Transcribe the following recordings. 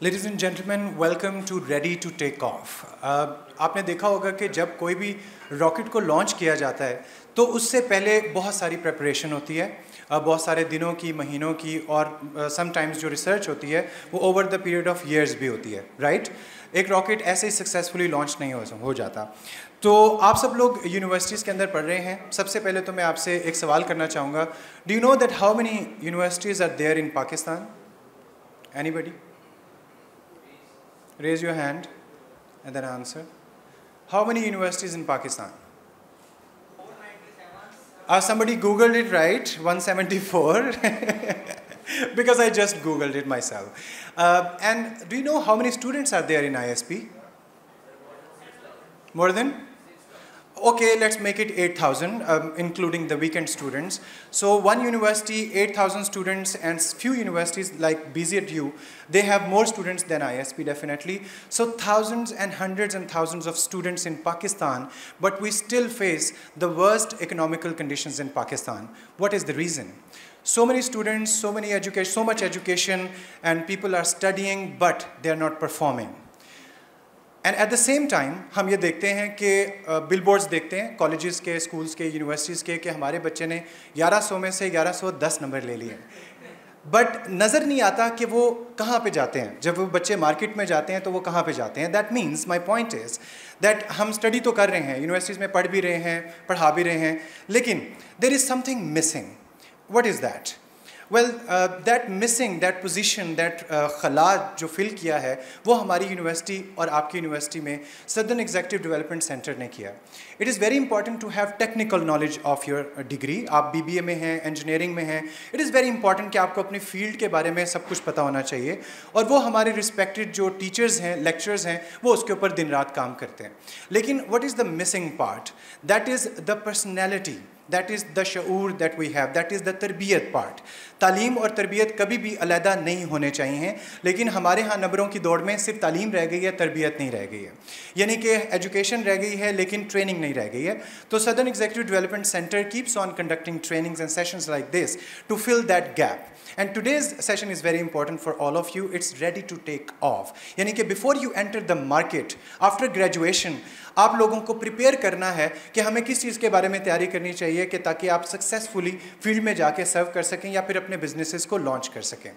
Ladies and gentlemen, welcome to Ready to Take Off. आपने देखा होगा कि जब कोई भी रॉकेट को लॉन्च किया जाता है तो उससे पहले बहुत सारी प्रेपरेशन होती है, बहुत सारे दिनों की, महीनों की, और समटाइम्स जो रिसर्च होती है वो over the period of years भी होती है, राइट? एक रॉकेट ऐसे ही सक्सेसफुली लॉन्च नहीं हो जाता। तो आप सब लोग यूनिवर्सिटीज़ के अंदर पढ़ रहे हैं। सबसे पहले तो मैं आपसे एक सवाल करना चाहूँगा, do you know that how many universities are there in Pakistan? Anybody? Raise your hand and then answer. How many universities in Pakistan? 497. Somebody Googled it, right? 174. Because I just Googled it myself. And do you know how many students are there in ISP? More than? Okay, let's make it 8,000, including the weekend students. So one university, 8,000 students, and few universities like BZU, they have more students than ISP definitely. So thousands and hundreds of students in Pakistan, but we still face the worst economical conditions in Pakistan. What is the reason? So many students, so much education, and people are studying, but they are not performing. And at the same time हम ये देखते हैं कि billboards देखते हैं colleges के, schools के, universities के, कि हमारे बच्चे ने 1100 में से 1110 नंबर ले लिए, बट नज़र नहीं आता कि वो कहाँ पे जाते हैं। जब वो बच्चे मार्केट में जाते हैं तो वो कहाँ पे जाते हैं। That means my point is that हम स्टडी तो कर रहे हैं, यूनिवर्सिटीज़ में पढ़ भी रहे हैं, पढ़ा भी रहे हैं, लेकिन there is something missing. What is that? Well, that missing, that position, that खला जो फिल किया है वो हमारी यूनिवर्सिटी और आपकी यूनिवर्सिटी में सदर्न एग्जीक्यूटिव डेवलपमेंट सेंटर ने किया। It is very important to have technical knowledge of your degree. आप BBA में हैं, इंजीनियरिंग में हैं, इट इज़ वेरी इंपॉर्टेंट कि आपको अपनी फील्ड के बारे में सब कुछ पता होना चाहिए, और वो हमारे रिस्पेक्टेड जो टीचर्स हैं, लेक्चरर्स हैं, वो उसके ऊपर दिन रात काम करते हैं। लेकिन what is the missing part? That is the personality, that is the शऊर that we have, that is the तरबियत part. तालीम और तरबियत कभी भी अलहदा नहीं होने चाहिए, लेकिन हमारे यहाँ नंबरों की दौड़ में सिर्फ तालीम रह गई है, तरबियत नहीं रह गई है, यानी कि एजुकेशन रह गई है लेकिन ट्रेनिंग नहीं रह गई है। तो southern executive development centre keeps on conducting trainings and sessions like this to fill that gap. And today's session is very important for all of you. It's ready to take off. यानी कि before you enter the market, after graduation, आप लोगों को prepare करना है कि हमें किस चीज़ के बारे में तैयारी करनी चाहिए कि ताकि आप सक्सेसफुली फील्ड में जाके सर्व कर सकें या फिर अपने बिजनेसेस को लॉन्च कर सकें।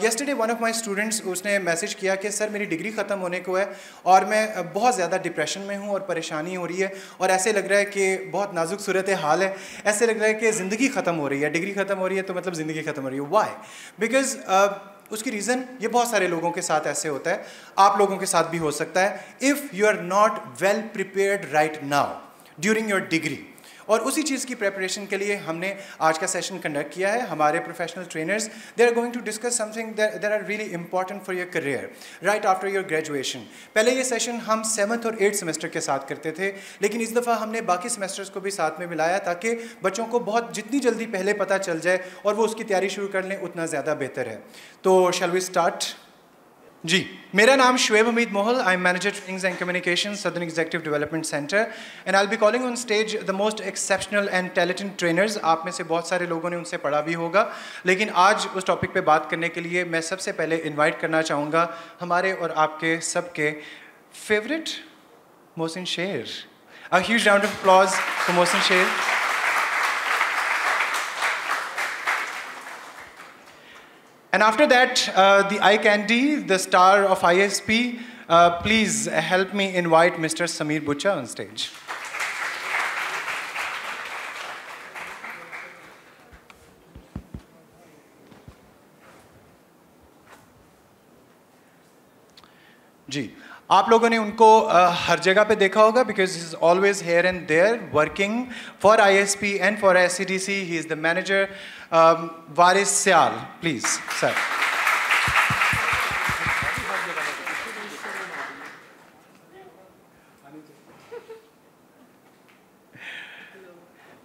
Yesterday one of my students, उसने मैसेज किया कि सर मेरी डिग्री ख़त्म होने को है और मैं बहुत ज़्यादा डिप्रेशन में हूँ और परेशानी हो रही है, और ऐसे लग रहा है कि बहुत नाजुक सूरत हाल है, ऐसे लग रहा है कि ज़िंदगी ख़त्म हो रही है। डिग्री ख़त्म हो रही है तो मतलब ज़िंदगी ख़त्म हो रही है। वाई? बिकॉज उसकी रीज़न, ये बहुत सारे लोगों के साथ ऐसे होता है, आप लोगों के साथ भी हो सकता है, if you are not well prepared right now during your degree. और उसी चीज़ की प्रेपरेशन के लिए हमने आज का सेशन कंडक्ट किया है। हमारे professional trainers, they are going to discuss something that are really important for your career right after your graduation. पहले ये सेशन हम 7th और 8th सेमेस्टर के साथ करते थे, लेकिन इस दफ़ा हमने बाकी सेमेस्टर्स को भी साथ में मिलाया ताकि बच्चों को बहुत जितनी जल्दी पहले पता चल जाए और वो उसकी तैयारी शुरू कर लें, उतना ज़्यादा बेहतर है। तो शैल वी स्टार्ट? जी, मेरा नाम Shoaib Hameed Mohal, I am manager trainings and communication, southern executive development centre, and I will be calling on stage the most exceptional and talented trainers. आप में से बहुत सारे लोगों ने उनसे पढ़ा भी होगा, लेकिन आज उस टॉपिक पे बात करने के लिए मैं सबसे पहले इन्वाइट करना चाहूँगा हमारे और आपके सबके फेवरेट मोहसिन शेर। A huge round of applause for Mohsin शेर। And after that, the eye candy, the star of ISP, please help me invite Mr. Sameer Bucha on stage. जी, आप लोगों ने उनको हर जगह पे देखा होगा, because he is always here and there working for ISP and for SCDC. He is the manager. Waris Syal, please, sir.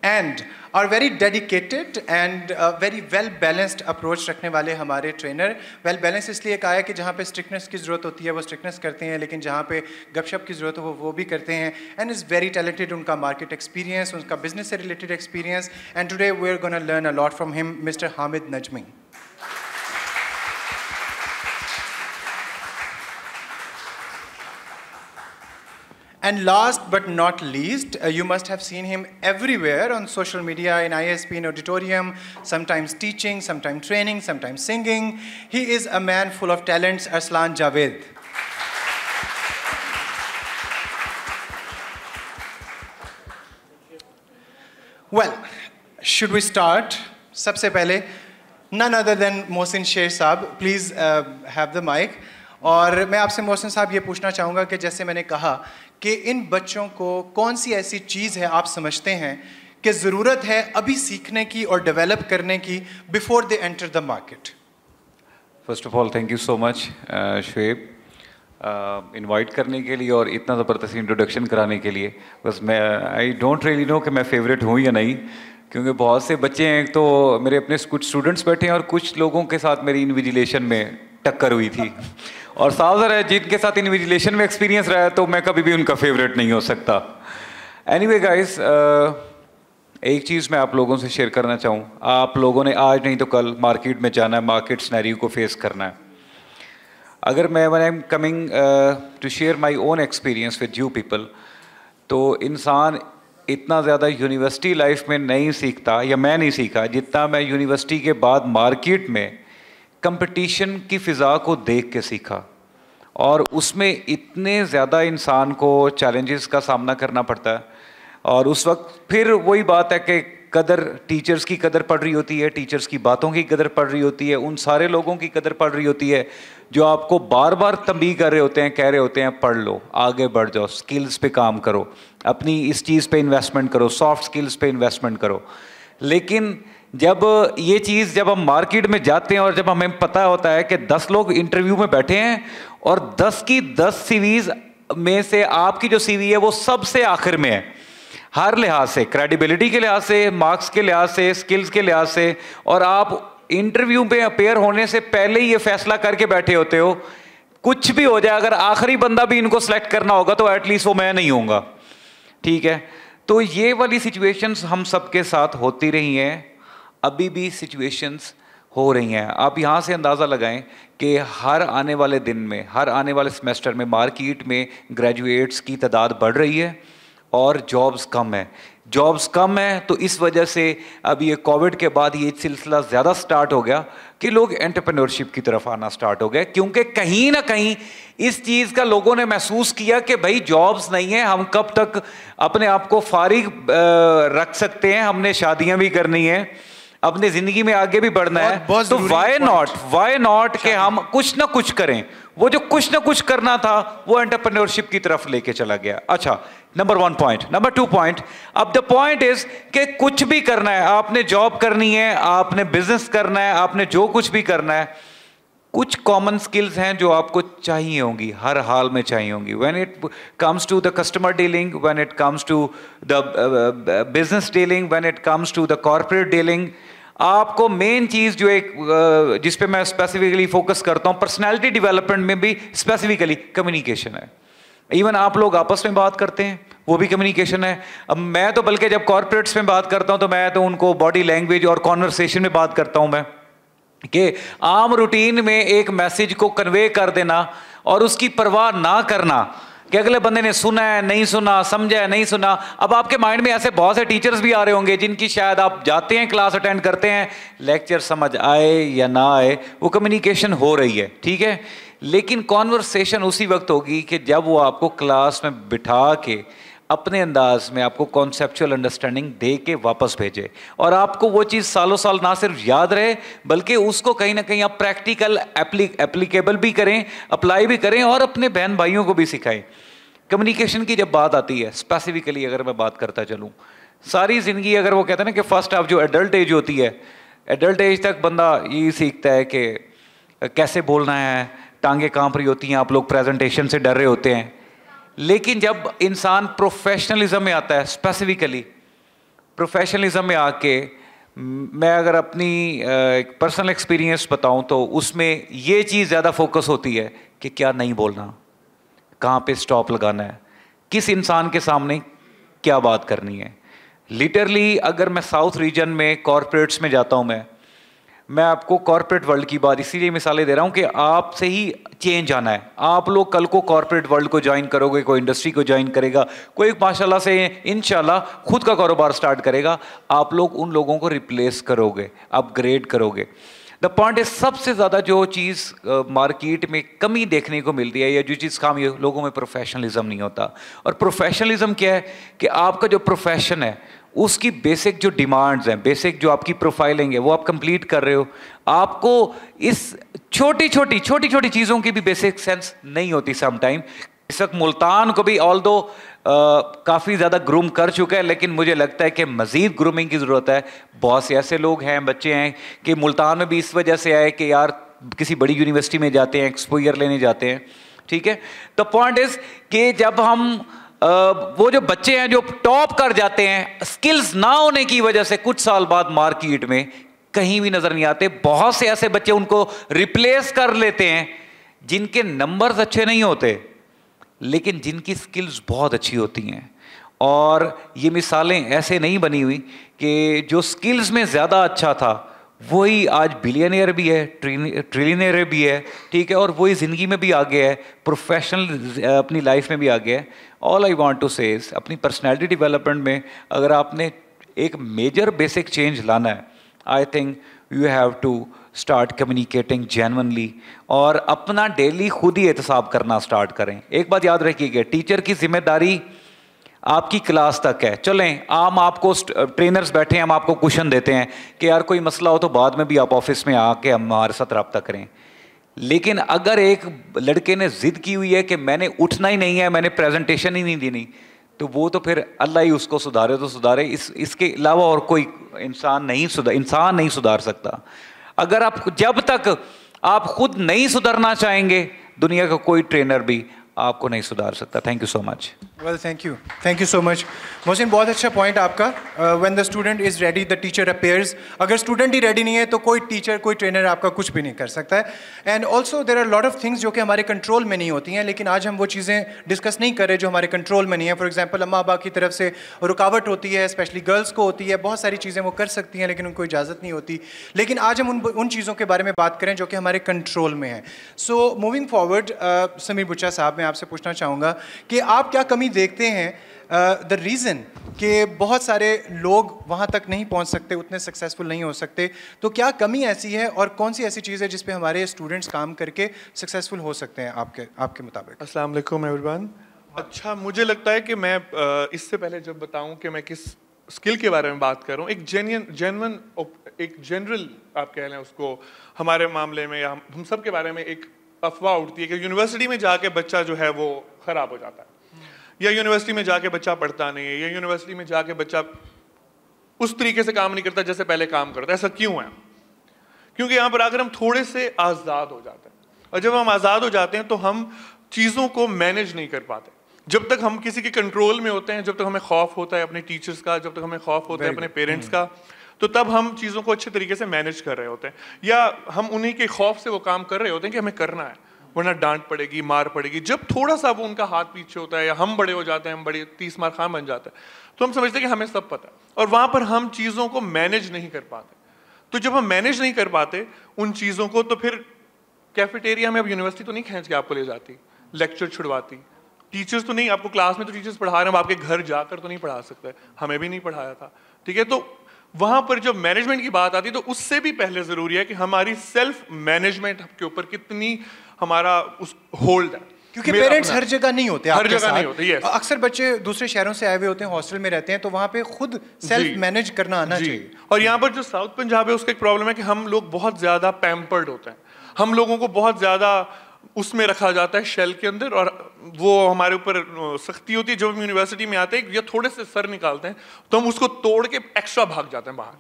And are very dedicated and very well balanced approach रखने वाले हमारे ट्रेनर। वेल बैलेंस इसलिए कहा है कि जहाँ पे strictness की ज़रूरत होती है वो स्ट्रिक्टनेस करते हैं, लेकिन जहाँ पे गपशप की ज़रूरत हो वो भी करते हैं। एंड इज़ वेरी टैलेंटेड, उनका मार्केट एक्सपीरियंस, उनका बिजनेस से related experience. And today we are gonna learn a lot from him, Mr Hamid Najmi. And last but not least, you must have seen him everywhere on social media, in ISP, in auditorium, sometimes teaching, sometimes training, sometimes singing. He is a man full of talents, Arslan Javed. Well, should we start? सबसे पहले, none other than Mohsin Sheikh साहब, please have the mic. और मैं आपसे मोहसिन साहब ये पूछना चाहूँगा कि जैसे मैंने कहा कि इन बच्चों को कौन सी ऐसी चीज़ है आप समझते हैं कि ज़रूरत है अभी सीखने की और डेवलप करने की before they enter the market? First of all thank you so much Shoaib invite करने के लिए और इतना ज़बरदस्त इंट्रोडक्शन कराने के लिए. बस मैं आई डोंट रियली नो कि मैं फेवरेट हूँ या नहीं, क्योंकि बहुत से बच्चे हैं. तो मेरे अपने कुछ स्टूडेंट्स बैठे हैं और कुछ लोगों के साथ मेरी इन्विजिलेशन में टक्कर हुई थी, और साफ है जिनके साथ इन्विजिलेशन में एक्सपीरियंस रहा है तो मैं कभी भी उनका फेवरेट नहीं हो सकता. एनीवे गाइस, एक चीज़ मैं आप लोगों से शेयर करना चाहूँ. आप लोगों ने आज नहीं तो कल मार्केट में जाना है, मार्केट सिनेरियो को फेस करना है. अगर मैं when I am coming to share my own experience with you people, तो इंसान इतना ज़्यादा यूनिवर्सिटी लाइफ में नहीं सीखता, या मैं नहीं सीखा जितना मैं यूनिवर्सिटी के बाद मार्केट में कंपटीशन की फ़िज़ा को देख के सीखा. और उसमें इतने ज़्यादा इंसान को चैलेंजेस का सामना करना पड़ता है. और उस वक्त फिर वही बात है कि कदर, टीचर्स की कदर पड़ रही होती है, टीचर्स की बातों की कदर पड़ रही होती है, उन सारे लोगों की कदर पड़ रही होती है जो आपको बार बार तंबीह कर रहे होते हैं, कह रहे होते हैं पढ़ लो, आगे बढ़ जाओ, स्किल्स पे काम करो, अपनी इस चीज़ पे इन्वेस्टमेंट करो, सॉफ्ट स्किल्स पे इन्वेस्टमेंट करो. लेकिन जब ये चीज़ जब हम मार्केट में जाते हैं और जब हमें पता होता है कि 10 लोग इंटरव्यू में बैठे हैं और 10 की 10 सीवीज़ में से आपकी जो सीवी है वो सबसे आखिर में है, हर लिहाज से, क्रेडिबिलिटी के लिहाज से, मार्क्स के लिहाज से, स्किल्स के लिहाज से, और आप इंटरव्यू पे अपेयर होने से पहले ही ये फैसला करके बैठे होते हो कुछ भी हो जाए, अगर आखिरी बंदा भी इनको सेलेक्ट करना होगा तो एटलीस्ट वो मैं नहीं होऊंगा. ठीक है, तो ये वाली सिचुएशंस हम सबके साथ होती रही हैं, अभी भी सिचुएशंस हो रही हैं. आप यहाँ से अंदाज़ा लगाएं कि हर आने वाले दिन में, हर आने वाले सेमेस्टर में मार्केट में ग्रेजुएट्स की तादाद बढ़ रही है और जॉब्स कम है. जॉब्स कम है तो इस वजह से अब ये कोविड के बाद ये सिलसिला ज़्यादा स्टार्ट हो गया कि लोग एंटरप्रेन्योरशिप की तरफ आना स्टार्ट हो गए, क्योंकि कहीं ना कहीं इस चीज़ का लोगों ने महसूस किया कि भाई जॉब्स नहीं है, हम कब तक अपने आप को फारिग रख सकते हैं, हमने शादियां भी करनी है, अपने ज़िंदगी में आगे भी बढ़ना है, तो वाई नॉट कि हम कुछ ना कुछ करें. वो जो कुछ ना कुछ करना था वो एंटरप्रेन्योरशिप की तरफ लेके चला गया. अच्छा, नंबर 1 पॉइंट. नंबर 2 पॉइंट, अब द पॉइंट इज कि कुछ भी करना है, आपने जॉब करनी है, आपने बिजनेस करना है, आपने जो कुछ भी करना है, कुछ कॉमन स्किल्स हैं जो आपको चाहिए होंगी, हर हाल में चाहिए होंगी. When it comes to the customer dealing, when it comes to the business dealing, when it comes to the corporate dealing, आपको मेन चीज़ जो एक जिस पे मैं स्पेसिफिकली फोकस करता हूँ पर्सनैलिटी डेवलपमेंट में भी स्पेसिफिकली कम्युनिकेशन है. इवन आप लोग आपस में बात करते हैं वो भी कम्युनिकेशन है. अब मैं तो बल्कि जब कॉर्पोरेट्स में बात करता हूँ तो मैं तो उनको बॉडी लैंग्वेज और कॉन्वर्सेशन में बात करता हूँ मैं, कि आम रूटीन में एक मैसेज को कन्वे कर देना और उसकी परवाह ना करना कि अगले बंदे ने सुना है नहीं सुना, समझा है नहीं सुना. अब आपके माइंड में ऐसे बहुत से टीचर्स भी आ रहे होंगे जिनकी शायद आप जाते हैं, क्लास अटेंड करते हैं, लेक्चर समझ आए या ना आए, वो कम्युनिकेशन हो रही है, ठीक है. लेकिन कॉन्वर्सेशन उसी वक्त होगी कि जब वो आपको क्लास में बिठा के अपने अंदाज में आपको कॉन्सेप्चुअल अंडरस्टैंडिंग दे के वापस भेजे, और आपको वो चीज़ सालों साल ना सिर्फ याद रहे बल्कि उसको कहीं ना कहीं आप प्रैक्टिकल एप्लीकेबल भी करें, अप्लाई भी करें और अपने बहन भाइयों को भी सिखाएं. कम्युनिकेशन की जब बात आती है, स्पेसिफिकली अगर मैं बात करता चलूँ, सारी ज़िंदगी अगर वो कहते हैं ना कि फर्स्ट हाफ जो एडल्ट एज होती है, एडल्ट एज तक बंदा ये सीखता है कि कैसे बोलना है, टांगे कांप रही होती हैं, आप लोग प्रेजेंटेशन से डर रहे होते हैं. लेकिन जब इंसान प्रोफेशनलिज्म में आता है, स्पेसिफिकली प्रोफेशनलिज्म में आके, मैं अगर अपनी एक पर्सनल एक्सपीरियंस बताऊं तो उसमें ये चीज़ ज़्यादा फोकस होती है कि क्या नहीं बोलना, कहाँ पे स्टॉप लगाना है, किस इंसान के सामने क्या बात करनी है. लिटरली अगर मैं साउथ रीजन में कॉरपोरेट्स में जाता हूँ, मैं आपको कॉरपोरेट वर्ल्ड की बात इसीलिए मिसालें दे रहा हूँ कि आपसे ही चेंज आना है। आप लोग कल को कॉर्पोरेट वर्ल्ड को ज्वाइन करोगे, कोई इंडस्ट्री को ज्वाइन करेगा, कोई माशाल्लाह से इंशाल्लाह खुद का कारोबार स्टार्ट करेगा, आप लोग उन लोगों को रिप्लेस करोगे, अपग्रेड करोगे। द पॉइंट इज सबसे ज़्यादा जो चीज़ मार्केट में कमी देखने को मिलती है या जो चीज़ काम, ये लोगों में प्रोफेशनलिज्म नहीं होता। और प्रोफेशनलिज्म क्या है कि आपका जो प्रोफेशन है उसकी बेसिक जो डिमांड्स हैं, बेसिक जो आपकी प्रोफाइलिंग है वो आप कंप्लीट कर रहे हो। आपको इस छोटी छोटी चीज़ों की भी बेसिक सेंस नहीं होती समटाइम। इस वक्त मुल्तान को भी ऑल दो काफ़ी ज़्यादा ग्रूम कर चुका है, लेकिन मुझे लगता है कि मज़ीद ग्रूमिंग की ज़रूरत है। बहुत से ऐसे लोग हैं, बच्चे हैं कि मुल्तान में भी इस वजह से आए कि यार किसी बड़ी यूनिवर्सिटी में जाते हैं, एक्सपोजर लेने जाते हैं, ठीक है। तो पॉइंट इज़ कि जब हम वो जो बच्चे हैं जो टॉप कर जाते हैं, स्किल्स ना होने की वजह से कुछ साल बाद मार्केट में कहीं भी नजर नहीं आते। बहुत से ऐसे बच्चे उनको रिप्लेस कर लेते हैं जिनके नंबर्स अच्छे नहीं होते लेकिन जिनकी स्किल्स बहुत अच्छी होती हैं। और ये मिसालें ऐसे नहीं बनी हुई कि जो स्किल्स में ज़्यादा अच्छा था वही आज बिलियनियर भी है, ट्रिलियनियर भी है, ठीक है, और वही ज़िंदगी में भी आगे है, प्रोफेशनल अपनी लाइफ में भी आगे है। All I want to say is अपनी पर्सनैलिटी डेवलपमेंट में अगर आपने एक मेजर बेसिक चेंज लाना है, I think you have to start communicating genuinely और अपना डेली खुद ही एहतसाब करना स्टार्ट करें। एक बात याद रखिएगा, टीचर की जिम्मेदारी आपकी क्लास तक है। चलें, आपको ट्रेनर्स बैठे हैं, हम आपको क्वेश्चन देते हैं कि यार कोई मसला हो तो बाद में भी आप ऑफिस में आके हमारे साथ रब्ता करें। लेकिन अगर एक लड़के ने जिद की हुई है कि मैंने उठना ही नहीं है, मैंने प्रेजेंटेशन ही नहीं देनी, तो वो तो फिर अल्लाह ही उसको सुधारे तो सुधारे, इसके अलावा और कोई इंसान नहीं सुधार सकता। अगर आप जब तक आप खुद नहीं सुधरना चाहेंगे, दुनिया का कोई ट्रेनर भी आपको नहीं सुधार सकता। Thank you so much. Well, thank you so much Mohsin, बहुत अच्छा पॉइंट आपका। When the student is ready the teacher appears. अगर स्टूडेंट ही रेडी नहीं है तो कोई टीचर, कोई ट्रेनर आपका कुछ भी नहीं कर सकता है। And also there are lot of things जो कि हमारे कंट्रोल में नहीं होती हैं, लेकिन आज हम वो चीज़ें डिस्कस नहीं कर रहे जो हमारे कंट्रोल में नहीं है। फॉर एग्जाम्पल, अम्मा अब्बा की तरफ से रुकावट होती है, स्पेशली गर्ल्स को होती है। बहुत सारी चीज़ें वो कर सकती हैं लेकिन उनको इजाज़त नहीं होती। लेकिन आज हम उन चीज़ों के बारे में बात करें जो कि हमारे कंट्रोल में है। सो मूविंग फॉरवर्ड, समीर बुच्चा साहब, मैं आपसे पूछना चाहूँगा कि आप क्या कमी देखते हैं, द रीज़न कि बहुत सारे लोग वहाँ तक नहीं पहुँच सकते, उतने सक्सेसफुल नहीं हो सकते, तो क्या कमी ऐसी है और कौन सी ऐसी चीज़ है जिस पे हमारे स्टूडेंट्स काम करके सक्सेसफुल हो सकते हैं आपके मुताबिक? अस्सलाम वालेकुम एवरीवन। अच्छा, मुझे लगता है कि मैं इससे पहले जब बताऊं कि मैं किस स्किल के बारे में बात कर रहा हूँ, एक जनरल आप कह लें उसको, हमारे मामले में या हम सब के बारे में एक अफवाह उठती है कि यूनिवर्सिटी में जाके बच्चा जो है वो ख़राब हो जाता है, या यूनिवर्सिटी में जाके बच्चा पढ़ता नहीं है, या यूनिवर्सिटी में जाके बच्चा उस तरीके से काम नहीं करता जैसे पहले काम करता है। ऐसा क्यों है? क्योंकि यहाँ पर आकर हम थोड़े से आज़ाद हो जाते हैं, और जब हम आज़ाद हो जाते हैं तो हम चीज़ों को मैनेज नहीं कर पाते। जब तक हम किसी के कंट्रोल में होते हैं, जब तक हमें खौफ होता है अपने टीचर्स का, जब तक हमें खौफ होता है अपने पेरेंट्स का, तो तब हम चीज़ों को अच्छे तरीके से मैनेज कर रहे होते हैं, या हम उन्हीं के खौफ से वो काम कर रहे होते हैं कि हमें करना है वरना डांट पड़ेगी, मार पड़ेगी। जब थोड़ा सा वो उनका हाथ पीछे होता है या हम बड़े हो जाते हैं, हम बड़े 30 मार खान बन जाते हैं, तो हम समझते हैं कि हमें सब पता है, और वहाँ पर हम चीज़ों को मैनेज नहीं कर पाते। तो जब हम मैनेज नहीं कर पाते उन चीज़ों को, तो फिर कैफेटेरिया में अब यूनिवर्सिटी तो नहीं खींच के आपको ले जाती, लेक्चर छुड़वाती, टीचर्स तो नहीं, आपको क्लास में तो टीचर्स पढ़ा रहे हैं, आपके घर जाकर तो नहीं पढ़ा सकते, हमें भी नहीं पढ़ाया था, ठीक है। तो वहां पर जब मैनेजमेंट की बात आती है तो उससे भी पहले जरूरी है कि हमारी सेल्फ मैनेजमेंट के ऊपर कितनी हमारा उस होल्ड है, क्योंकि पेरेंट्स हर जगह नहीं होते, हर जगह नहीं होते। yes. अक्सर बच्चे दूसरे शहरों से आए हुए होते हैं, हॉस्टल में रहते हैं, तो वहाँ पे खुद सेल्फ मैनेज करना आना चाहिए। और यहाँ पर जो साउथ पंजाब है उसका एक प्रॉब्लम है कि हम लोग बहुत ज्यादा पैम्पर्ड होते हैं, हम लोगों को बहुत ज्यादा उसमें रखा जाता है शेल के अंदर, और वो हमारे ऊपर सख्ती होती है। जब हम यूनिवर्सिटी में आते हैं या थोड़े से सर निकालते हैं तो हम उसको तोड़ के एक्स्ट्रा भाग जाते हैं बाहर,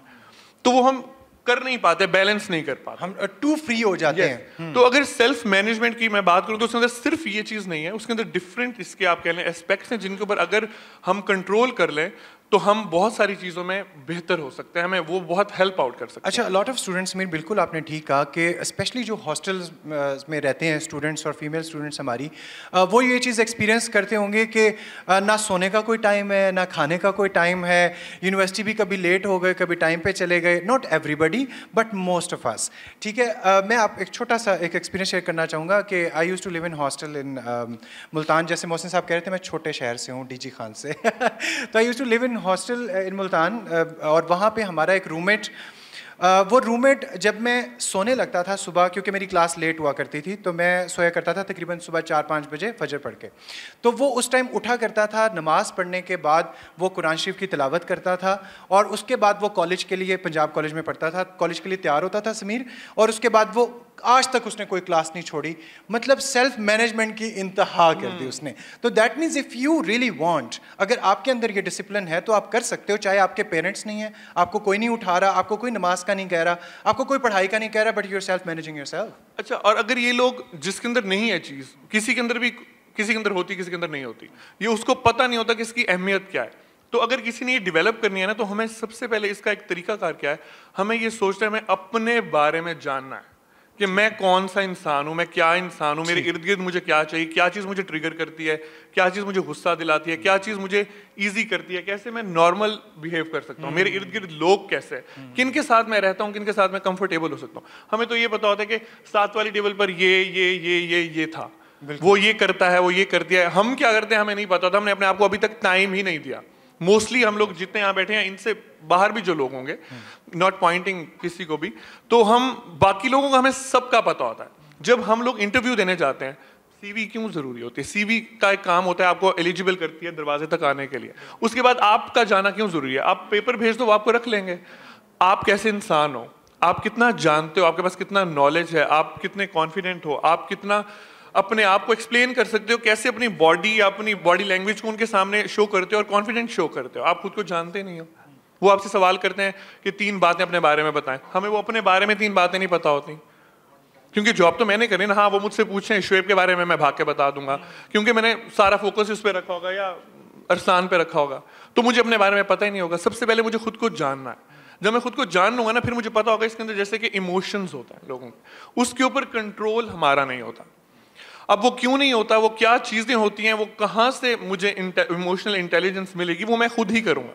तो वो हम कर नहीं पाते, बैलेंस नहीं कर पाते, हम टू फ्री हो जाते हैं। तो अगर सेल्फ मैनेजमेंट की मैं बात करूं तो उसके अंदर सिर्फ ये चीज नहीं है, उसके अंदर डिफरेंट इसके आप कह लें एस्पेक्ट्स हैं जिनके ऊपर अगर हम कंट्रोल कर लें तो हम बहुत सारी चीज़ों में बेहतर हो सकते हैं, हमें वो बहुत हेल्प आउट कर सकते हैं। अच्छा, लॉट ऑफ स्टूडेंट्स में बिल्कुल आपने ठीक कहा कि स्पेशली जो हॉस्टल्स में रहते हैं स्टूडेंट्स और फीमेल स्टूडेंट्स हमारी, वो ये चीज़ एक्सपीरियंस करते होंगे कि ना सोने का कोई टाइम है, ना खाने का कोई टाइम है, यूनिवर्सिटी भी कभी लेट हो गए, कभी टाइम पे चले गए, not everybody but most of us. ठीक है, मैं आप एक छोटा सा एक एक्सपीरियंस शेयर करना चाहूँगा कि I use to live in hostel in Multan. जैसे मोहसिन साहब कह रहे थे मैं छोटे शहर से हूँ, डीजी खान से तो I use to live in hostel in Multan, और वहाँ पे हमारा एक रूममेट, वो रूममेट जब मैं सोने लगता था सुबह, क्योंकि मेरी क्लास लेट हुआ करती थी, तो मैं सोया करता था तकरीबन सुबह 4-5 बजे फजर पढ़ के। तो वो उस टाइम उठा करता था, नमाज़ पढ़ने के बाद वो कुरान शरीफ की तिलावत करता था, और उसके बाद वो कॉलेज के लिए, पंजाब कॉलेज में पढ़ता था, कॉलेज के लिए तैयार होता था समीर, और उसके बाद वो आज तक उसने कोई क्लास नहीं छोड़ी। मतलब सेल्फ मैनेजमेंट की इंतहा कर दी उसने। तो that means if you really want, अगर आपके अंदर ये डिसिप्लिन है तो आप कर सकते हो, चाहे आपके पेरेंट्स नहीं है, आपको कोई नहीं उठा रहा, आपको कोई नमाज का नहीं कह रहा, आपको कोई पढ़ाई का नहीं कह रहा, but you are self managing yourself. अच्छा, और अगर ये लोग जिसके अंदर नहीं है चीज़, किसी के अंदर भी, किसी के अंदर होती, किसी के अंदर नहीं होती, ये उसको पता नहीं होता कि इसकी अहमियत क्या है। तो अगर किसी ने ये डेवलप करनी है ना, तो हमें सबसे पहले इसका एक तरीकाकार क्या है, हमें ये सोचना है, हमें अपने बारे में जानना है कि मैं कौन सा इंसान हूँ, मैं क्या इंसान हूँ, मेरे इर्द गिर्द मुझे क्या चाहिए, क्या चीज़ मुझे ट्रिगर करती है, क्या चीज़ मुझे गुस्सा दिलाती है, क्या चीज़ मुझे ईजी करती है, कैसे मैं नॉर्मल बिहेव कर सकता हूँ, मेरे इर्द गिर्द लोग कैसे हैं, किन के साथ मैं रहता हूँ, किन के साथ मैं कंफर्टेबल हो सकता हूँ। हमें तो ये पता होता है कि 7 वाली टेबल पर ये था, वो ये करता है, वो ये करती है। हम क्या करते हैं हमें नहीं पता था, हमने अपने आप को अभी तक टाइम ही नहीं दिया। मोस्टली हम लोग जितने यहाँ बैठे हैं, इनसे बाहर भी जो लोग होंगे, नॉट पॉइंटिंग किसी को भी, तो हम बाकी लोगों को हमें सबका पता होता है। जब हम लोग इंटरव्यू देने जाते हैं, सीवी क्यों जरूरी होती है? सीवी का एक काम होता है, आपको एलिजिबल करती है दरवाजे तक आने के लिए। उसके बाद आपका जाना क्यों जरूरी है? आप पेपर भेज दो, वो आपको रख लेंगे। आप कैसे इंसान हो, आप कितना जानते हो, आपके पास कितना नॉलेज है, आप कितने कॉन्फिडेंट हो, आप कितना अपने आप को एक्सप्लेन कर सकते हो, कैसे अपनी बॉडी या अपनी बॉडी लैंग्वेज को उनके सामने शो करते हो और कॉन्फिडेंट शो करते हो। आप खुद को जानते नहीं हो। वो आपसे सवाल करते हैं कि 3 बातें अपने बारे में बताएं, हमें वो अपने बारे में 3 बातें नहीं पता होती, क्योंकि जॉब तो मैंने करी ना। हाँ, वो मुझसे पूछें शुएब के बारे में, मैं भाग के बता दूंगा, क्योंकि मैंने सारा फोकस उस पर रखा होगा या अरसान पे रखा होगा, तो मुझे अपने बारे में पता ही नहीं होगा। सबसे पहले मुझे खुद को जानना है। जब मैं खुद को जान लूंगा ना, फिर मुझे पता होगा इसके अंदर जैसे कि इमोशंस होता है लोगों के, उसके ऊपर कंट्रोल हमारा नहीं होता। अब वो क्यों नहीं होता, वो क्या चीजें होती हैं, वो कहाँ से मुझे इमोशनल इंटेलिजेंस मिलेगी, वो मैं खुद ही करूंगा।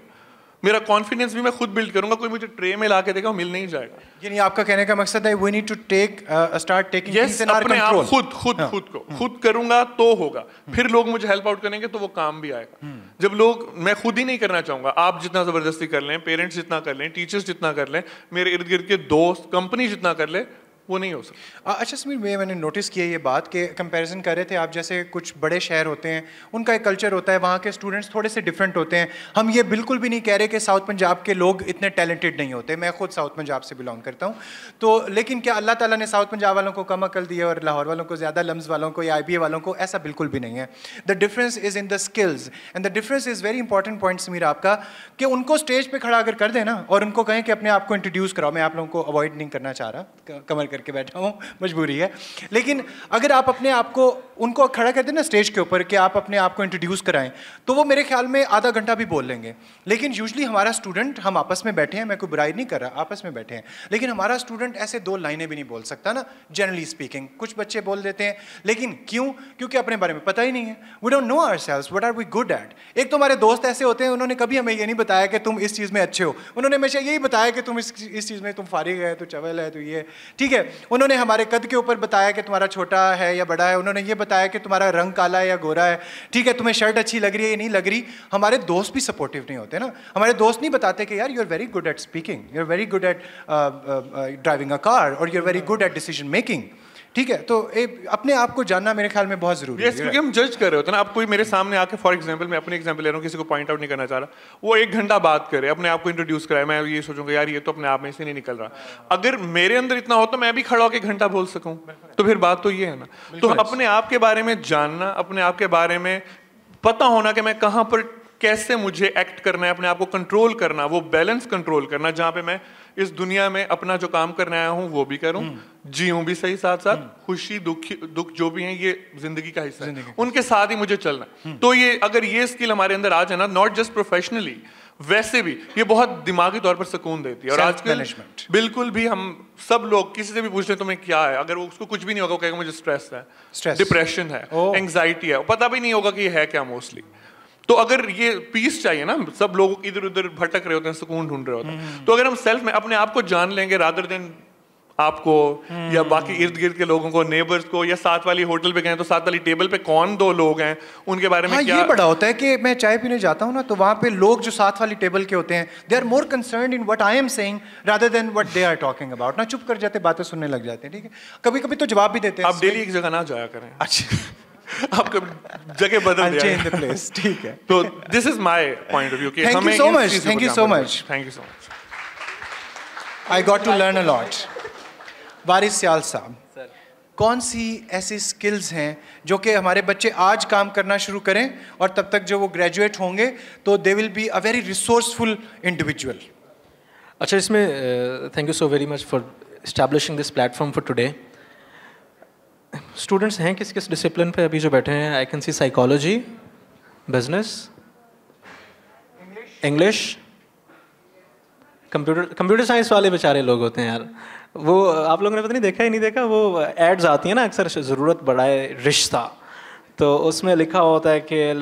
मेरा कॉन्फिडेंस भी मैं खुद बिल्ड करूंगा, कोई मुझे ट्रे में ला के देगा मिल नहीं जाएगा। यानी आपका कहने का मकसद है we need to take start taking things in our control. खुद करूंगा तो होगा, फिर लोग मुझे हेल्प आउट करेंगे तो वो काम भी आएगा। जब लोग, मैं खुद ही नहीं करना चाहूंगा, आप जितना जबरदस्ती कर लें, पेरेंट्स जितना कर लें, टीचर्स जितना कर लें, मेरे इर्द गिर्द के दोस्त, कंपनी जितना कर ले, वो नहीं हो सकता। अच्छा समीर, मैंने नोटिस किया ये बात कि कंपैरिजन कर रहे थे आप, जैसे कुछ बड़े शहर होते हैं, उनका एक कल्चर होता है, वहाँ के स्टूडेंट्स थोड़े से डिफरेंट होते हैं। हम ये बिल्कुल भी नहीं कह रहे कि साउथ पंजाब के लोग इतने टैलेंटेड नहीं होते, मैं खुद साउथ पंजाब से बिलोंग करता हूँ। तो लेकिन क्या अल्लाह ताला ने साउथ पंजाब वालों को कम अकल दी है और लाहौर वालों को ज़्यादा, लम्स वालों को या IBA वालों को? ऐसा बिल्कुल भी नहीं है। The difference is in the skills and the difference is very important point Sameer आपका, कि उनको स्टेज पर खड़ा अगर कर दें ना और उनको कहें कि अपने आप को इंट्रोड्यूस कराओ। मैं आप लोगों को अवॉइड नहीं करना चाह रहा, कमर करके बैठा हूँ, मजबूरी है, लेकिन अगर आप अपने आप को उनको खड़ा कर दें ना स्टेज के ऊपर कि आप अपने आप को इंट्रोड्यूस कराएं, तो वो मेरे ख्याल में आधा घंटा भी बोल लेंगे। लेकिन यूजुअली हमारा स्टूडेंट, हम आपस में बैठे हैं, मैं कोई बुराई नहीं कर रहा, आपस में बैठे हैं, लेकिन हमारा स्टूडेंट ऐसे 2 लाइनें भी नहीं बोल सकता ना, जनरली स्पीकिंग। कुछ बच्चे बोल देते हैं, लेकिन क्यों? क्योंकि अपने बारे में पता ही नहीं है। We don't know ourselves, what are we good at. एक तो हमारे दोस्त ऐसे होते हैं, उन्होंने कभी हमें ये नहीं बताया कि तुम इस चीज़ में अच्छे हो, उन्होंने हमेशा यही बताया कि तुम इस चीज़ में तुम फारिग है, तो चवल है, तो ये ठीक है। उन्होंने हमारे कद के ऊपर बताया कि तुम्हारा छोटा है या बड़ा है, उन्होंने ये बताया कि तुम्हारा रंग काला है या गोरा है, ठीक है, तुम्हें शर्ट अच्छी लग रही है या नहीं लग रही। हमारे दोस्त भी सपोर्टिव नहीं होते ना, हमारे दोस्त नहीं बताते कि यार you are very good at speaking, you are very good at driving a car, और you are very good at decision making. ठीक है, तो अपने आप को जानना मेरे ख्याल में बहुत जरूरी है। क्योंकि हम जज कर रहे होते हैं ना। आप कोई मेरे सामने आके, फॉर एग्जांपल, मैं अपनी एग्जांपल ले रहा हूँ, किसी को पॉइंट आउट नहीं करना चाह रहा, वो 1 घंटा बात करे, अपने आप को इंट्रोड्यूस कराए, मैं ये सोचूंगा यार ये तो अपने आप में से नहीं निकल रहा। अगर मेरे अंदर इतना हो तो मैं भी खड़ा होकर 1 घंटा बोल सकूं, तो फिर बात तो ये है ना। तो अपने आप के बारे में जानना, अपने आप के बारे में पता होना कि मैं कहाँ पर कैसे मुझे एक्ट करना है, अपने आप को कंट्रोल करना, वो बैलेंस कंट्रोल करना, जहाँ पे मैं इस दुनिया में अपना जो काम करने आया हूँ वो भी करूँ, जीऊँ भी सही, साथ साथ खुशी दुख जो भी है ये जिंदगी का हिस्सा है, उनके साथ ही मुझे चलना। तो ये अगर ये स्किल हमारे अंदर आ जाए ना, नॉट जस्ट प्रोफेशनली, वैसे भी ये बहुत दिमागी तौर पर सुकून देती है। और आजकल बिल्कुल भी हम सब लोग किसी से भी पूछ ले तुम्हें क्या है, अगर वो उसको कुछ भी नहीं होगा वो कहेगा मुझे स्ट्रेस है, डिप्रेशन है, एंग्जाइटी है, पता भी नहीं होगा कि ये है क्या मोस्टली। तो अगर ये पीस चाहिए ना, सब लोग इधर उधर भटक रहे होते हैं, सुकून ढूंढ रहे होते हैं, तो अगर हम सेल्फ में अपने आप को जान लेंगे रादर देन आपको या बाकी इर्द गिर्द के लोगों को, नेबर्स को, या साथ वाली होटल पे गए तो साथ वाली टेबल पे कौन दो लोग हैं उनके बारे में क्या। ये बड़ा होता है कि मैं चाय पीने जाता हूँ ना, तो वहाँ पे लोग जो साथ वाली टेबल के होते हैं, they are more concerned in what I am saying rather than what they are talking about. ना चुप कर जाते, बातें सुनने लग जाते हैं, ठीक है। कभी कभी तो जवाब भी देते हैं। आप डेली एक जगह ना जाया करें। अच्छा आप जगह बदल दिया, ठीक है। तो this is my point of view कि thank you so much, thank you so much, thank you so much. I got to learn a lot. Waris Sial Sahab, कौन सी ऐसी स्किल्स हैं जो कि हमारे बच्चे आज काम करना शुरू करें और तब तक जो वो ग्रेजुएट होंगे तो they will be a very resourceful individual? अच्छा, इसमें thank you so very much for establishing this platform for today. Students हैं किस किस डिसिप्लिन पे अभी जो बैठे हैं? I can see psychology, business, English, computer science वाले बेचारे लोग होते हैं यार। वो आप लोगों ने पता नहीं देखा ही नहीं देखा, वो एड्स आती हैं ना अक्सर, ज़रूरत बढ़ाए रिश्ता, तो उसमें लिखा होता है कि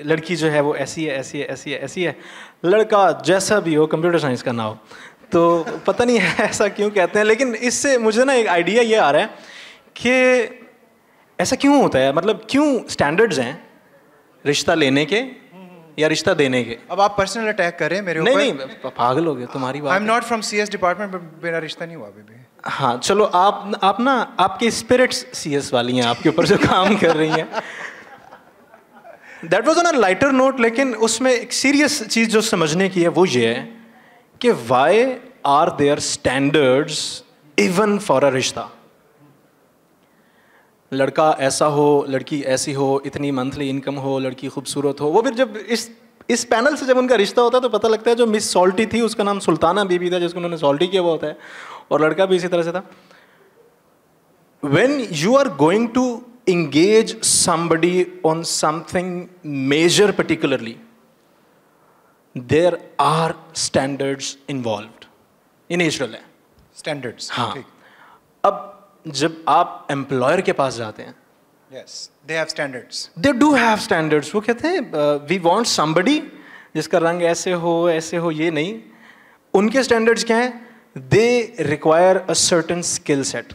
लड़की जो है वो ऐसी है, ऐसी है, ऐसी है, ऐसी है, लड़का जैसा भी हो कंप्यूटर साइंस का ना हो। तो पता नहीं है ऐसा क्यों कहते हैं, लेकिन इससे मुझे ना एक आइडिया ये आ रहा है कि ऐसा क्यों होता है, मतलब क्यों स्टैंडर्ड्स हैं रिश्ता लेने के या रिश्ता देने के। अब आप पर्सनल अटैक कर रहे हैं मेरे ऊपर। नहीं, पागल हो गए, तुम्हारी बात। आई am not from CS department, मेरा रिश्ता नहीं हुआ अभी भी। हाँ चलो, आप ना, आपकी स्पिरिट्स सीएस वाली हैं, आपके ऊपर जो काम कर रही हैं। That was on a lighter note, लेकिन उसमें एक सीरियस चीज जो समझने की है वो ये है कि why are there standards even for a रिश्ता। लड़का ऐसा हो, लड़की ऐसी हो, इतनी मंथली इनकम हो, लड़की खूबसूरत हो। वो फिर जब इस पैनल से जब उनका रिश्ता होता है तो पता लगता है जो मिस सॉल्टी थी उसका नाम सुल्ताना बीबी था, जिसको उन्होंने सॉल्टी किया हुआ होता है, और लड़का भी इसी तरह से था। When you are going to engage somebody on something major particularly, there are standards involved. ये नेचुरल है, स्टैंडर्ड्स। हाँ। अब जब आप एम्प्लॉयर के पास जाते हैं, yes, they have standards. they do have standards. वो कहते हैं we want somebody जिसका रंग ऐसे हो, ये नहीं। उनके स्टैंडर्ड्स क्या हैं? they require a certain skill set,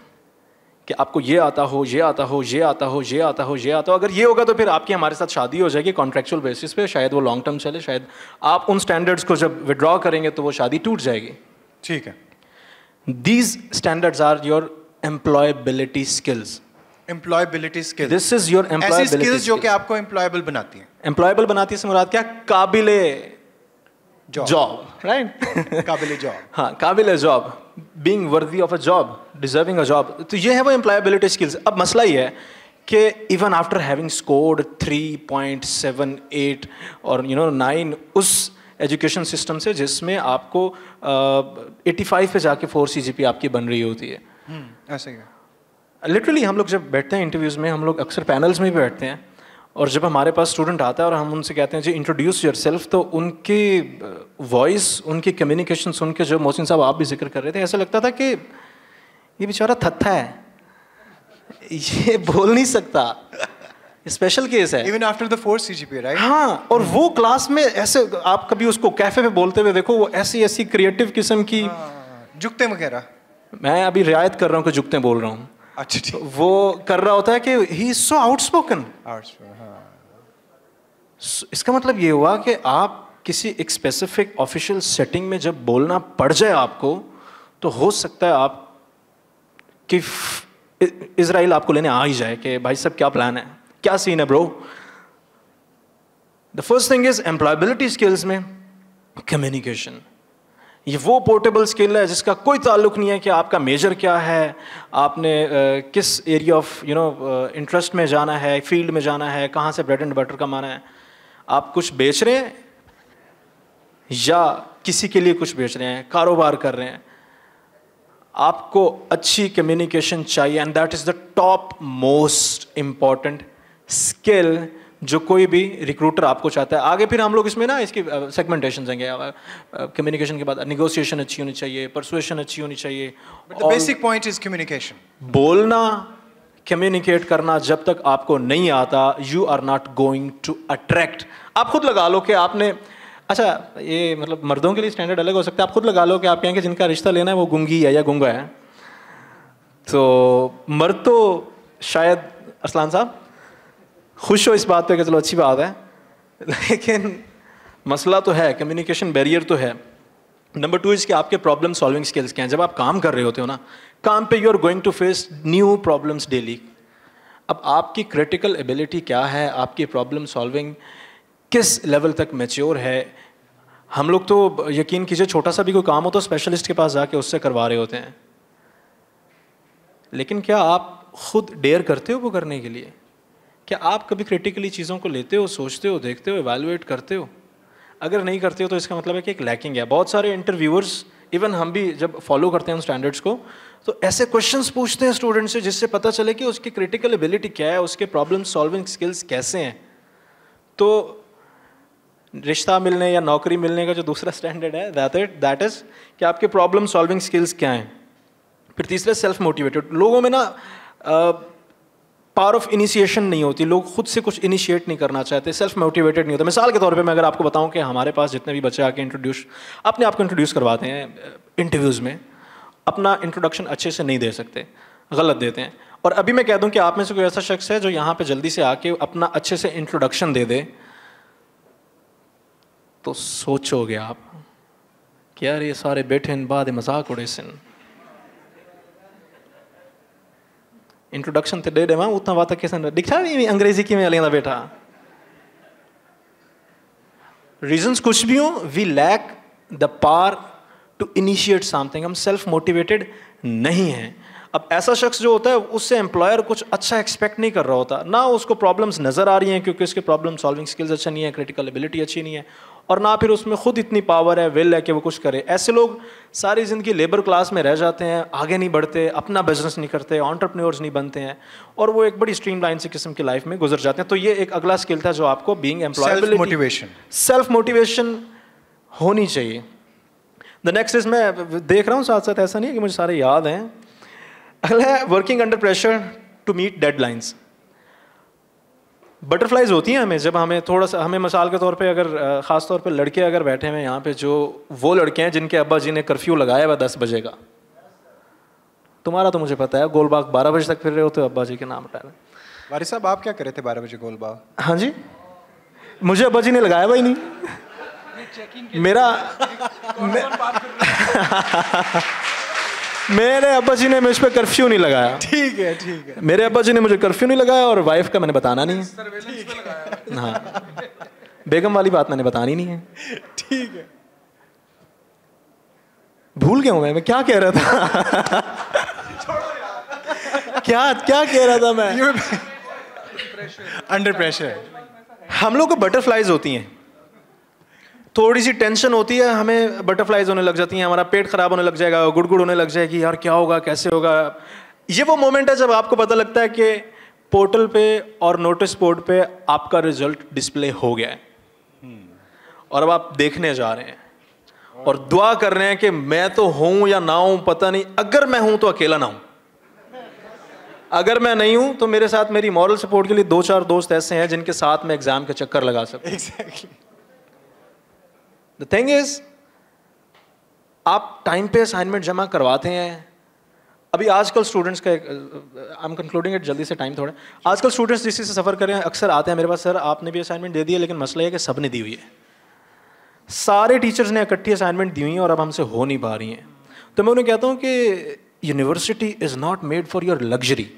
कि आपको ये आता हो, ये आता हो, ये आता हो, ये आता हो, ये आता हो। अगर ये होगा तो फिर आपकी हमारे साथ शादी हो जाएगी कॉन्ट्रेक्चुअल बेसिस पे, शायद वो लॉन्ग टर्म चले, शायद आप उन स्टैंडर्ड्स को जब विड्रॉ करेंगे तो वो शादी टूट जाएगी। ठीक है। These standards are your employability skills. Employability skills. This is your employability ऐसी skills जो कि skills. आपको employable बनाती हैं। Employable बनाती से मुराद क्या? काबिले जॉब, राइट? काबिले जॉब। हाँ, काबिले job, being worthy of a job, deserving a job. तो ये है वो employability skills. अब मसला ये है कि even after having scored 3.78 और 9 उस एजुकेशन सिस्टम से जिसमें आपको 85 पे जाके 4 CGP आपकी बन रही होती है। ऐसे ही है। लिटरली हम लोग जब बैठते हैं इंटरव्यूज़ में, हम लोग अक्सर पैनल्स में भी बैठते हैं, और जब हमारे पास स्टूडेंट आता है और हम उनसे कहते हैं जी इंट्रोड्यूस योरसेल्फ, तो उनकी वॉइस, उनकी कम्युनिकेशन सुन के, जो मोहसिन साहब आप भी जिक्र कर रहे थे, ऐसा लगता था कि ये बेचारा थत्था है, ये बोल नहीं सकता, स्पेशल केस है। Even after the 4 CGPA, right? हाँ, और वो क्लास में ऐसे, आप कभी उसको कैफे पे बोलते हुए देखो, वो ऐसी ऐसी क्रिएटिव किस्म की जुगते वगैरह। मैं अभी रियायत कर रहा हूँ कि जुगते बोल रहा हूँ। अच्छा, ठीक। वो कर रहा होता है कि ही इज सो आउटस्पोकन। इसका मतलब ये हुआ कि आप किसी एक स्पेसिफिक ऑफिशियल सेटिंग में जब बोलना पड़ जाए आपको, तो हो सकता है आप कि इजराइल आपको लेने आ ही जाए कि भाई साहब क्या प्लान है, क्या सीन है bro. The first thing is employability skills में कम्युनिकेशन। ये वो पोर्टेबल स्किल है जिसका कोई ताल्लुक नहीं है कि आपका मेजर क्या है, आपने किस एरिया ऑफ इंटरेस्ट में जाना है, फील्ड में जाना है, कहाँ से ब्रेड एंड बटर कमाना है। आप कुछ बेच रहे हैं, या किसी के लिए कुछ बेच रहे हैं, कारोबार कर रहे हैं, आपको अच्छी कम्युनिकेशन चाहिए and that is the top most important skill जो कोई भी रिक्रूटर आपको चाहता है। आगे फिर हम लोग इसमें ना इसकी सेगमेंटेशन देंगे। कम्युनिकेशन के बाद नेगोशिएशन अच्छी होनी चाहिए, परसुएशन अच्छी होनी चाहिए। Basic point is communication. बोलना, कम्युनिकेट करना जब तक आपको नहीं आता, you are not going to attract. आप खुद लगा लो कि आपने, अच्छा ये मतलब मर्दों के लिए स्टैंडर्ड अलग हो सकता है, आप खुद लगा लो कि आप कहेंगे जिनका रिश्ता लेना है वो गुंगी है या गुंगा है, तो मर्द तो शायद अरसलान साहब खुश हो इस बात पे कि चलो अच्छी बात है, लेकिन मसला तो है, कम्युनिकेशन बैरियर तो है। नंबर 2 इज़ कि आपके प्रॉब्लम सॉल्विंग स्किल्स क्या हैं। जब आप काम कर रहे होते हो ना, काम पे you are going to face new problems daily. अब आपकी क्रिटिकल एबिलिटी क्या है, आपकी प्रॉब्लम सॉल्विंग किस लेवल तक मैच्योर है। हम लोग तो यकीन कीजिए छोटा सा भी कोई काम हो तो स्पेशलिस्ट के पास जाके उससे करवा रहे होते हैं, लेकिन क्या आप खुद डेयर करते हो वो करने के लिए? क्या आप कभी क्रिटिकली चीज़ों को लेते हो, सोचते हो, देखते हो, एवेलुएट करते हो? अगर नहीं करते हो तो इसका मतलब है कि एक लैकिंग है। बहुत सारे इंटरव्यूअर्स, इवन हम भी जब फॉलो करते हैं उन स्टैंडर्ड्स को, तो ऐसे क्वेश्चंस पूछते हैं स्टूडेंट से जिससे पता चले कि उसकी क्रिटिकल एबिलिटी क्या है, उसके प्रॉब्लम सॉल्विंग स्किल्स कैसे हैं। तो रिश्ता मिलने या नौकरी मिलने का जो दूसरा स्टैंडर्ड है दैट इज़ कि आपके प्रॉब्लम सॉल्विंग स्किल्स क्या हैं। फिर तीसरा सेल्फ मोटिवेटेड। लोगों में ना पावर ऑफ इनिशिएशन नहीं होती, लोग खुद से कुछ इनिशिएट नहीं करना चाहते, सेल्फ मोटिवेटेड नहीं होता। मिसाल के तौर पे मैं अगर आपको बताऊं कि हमारे पास जितने भी बच्चे आके अपने आप को इंट्रोड्यूस करवाते हैं इंटरव्यूज़ में, अपना इंट्रोडक्शन अच्छे से नहीं दे सकते, गलत देते हैं। और अभी मैं कह दूं कि आप में से कोई ऐसा शख्स है जो यहाँ पे जल्दी से आके अपना अच्छे से इंट्रोडक्शन दे दे, तो सोचोगे आप कि यार ये सारे बैठे इन बाद मजाक उड़े सिन, इंट्रोडक्शन तो दे दे उतना बात कैसे दिखा नहीं अंग्रेजी की में लेना बेटा। रीजंस कुछ भी हो, we lack the power to initiate something. हम सेल्फ मोटिवेटेड नहीं हैं। अब ऐसा शख्स जो होता है उससे एम्प्लॉयर कुछ अच्छा एक्सपेक्ट नहीं कर रहा होता, ना उसको प्रॉब्लम्स नज़र आ रही हैं क्योंकि उसके प्रॉब्लम सॉल्विंग स्किल्स अच्छा नहीं है, क्रिटिकल एबिलिटी अच्छी नहीं है, और ना फिर उसमें खुद इतनी पावर है, विल है कि वो कुछ करे। ऐसे लोग सारी ज़िंदगी लेबर क्लास में रह जाते हैं, आगे नहीं बढ़ते, अपना बिजनेस नहीं करते, एंटरप्रेन्योर्स नहीं बनते हैं, और वो एक बड़ी स्ट्रीमलाइन से किस्म की लाइफ में गुजर जाते हैं। तो ये एक अगला स्किल था जो आपको बीइंग एम्प्लॉयबिलिटी, सेल्फ मोटिवेशन होनी चाहिए। द नेक्स्ट इज, मैं देख रहा हूँ साथ साथ, ऐसा नहीं है कि मुझे सारे याद हैं। अगला है working under pressure to meet deadlines. Butterflies होती हैं हमें जब हमें थोड़ा सा, हमें मिसाल के तौर पे अगर ख़ास तौर पे लड़के अगर बैठे हुए यहाँ पे, जो वो लड़के हैं जिनके अब्बा जी ने कर्फ्यू लगाया हुआ 10 बजे का, तुम्हारा तो मुझे पता है गोलबाग 12 बजे तक फिर रहे होते हो अब्बा जी के नाम उठा रहे। वारिस साहब आप क्या करे थे 12 बजे गोलबाग? हाँ जी, मुझे अब्बा जी ने लगाया हुआ ही नहीं, मेरा मेरे अब्बा जी ने मुझ पर कर्फ्यू नहीं लगाया। ठीक है, ठीक है। मेरे अब्बा जी ने मुझे कर्फ्यू नहीं लगाया और वाइफ का मैंने बताना नहीं है। हाँ, बेगम वाली बात मैंने बतानी नहीं है। ठीक है। भूल गया हूँ मैं क्या कह रहा था। क्या कह रहा था मैं? Under pressure. हम लोग को बटरफ्लाइज होती हैं, थोड़ी सी टेंशन होती है, हमें बटरफ्लाइज होने लग जाती हैं, हमारा पेट खराब होने लग जाएगा, गुड़गुड़ होने लग जाएगी, यार क्या होगा, कैसे होगा। ये वो मोमेंट है जब आपको पता लगता है कि पोर्टल पे और नोटिस बोर्ड पे आपका रिजल्ट डिस्प्ले हो गया है, और अब आप देखने जा रहे हैं और दुआ कर रहे हैं कि मैं तो हूं या ना हूं पता नहीं, अगर मैं हूं तो अकेला ना हूं, अगर मैं नहीं हूं तो मेरे साथ मेरी मॉरल सपोर्ट के लिए 2-4 दोस्त ऐसे हैं जिनके साथ मैं एग्जाम के चक्कर लगा सकूं। एग्जैक्टली। द थिंग इज, आप टाइम पे असाइनमेंट जमा करवाते हैं। अभी आजकल स्टूडेंट्स का, आई एम कंक्लूडिंग इट जल्दी से, टाइम थोड़ा। आजकल स्टूडेंट्स जिस से सफ़र कर रहे हैं अक्सर आते हैं मेरे पास, सर आपने भी असाइनमेंट दे दी है, लेकिन मसला है कि सब ने दी हुई है, सारे टीचर्स ने इकट्ठी असाइनमेंट दी हुई है और अब हमसे हो नहीं पा रही हैं। तो मैं उन्हें कहता हूँ कि university is not made for your luxury,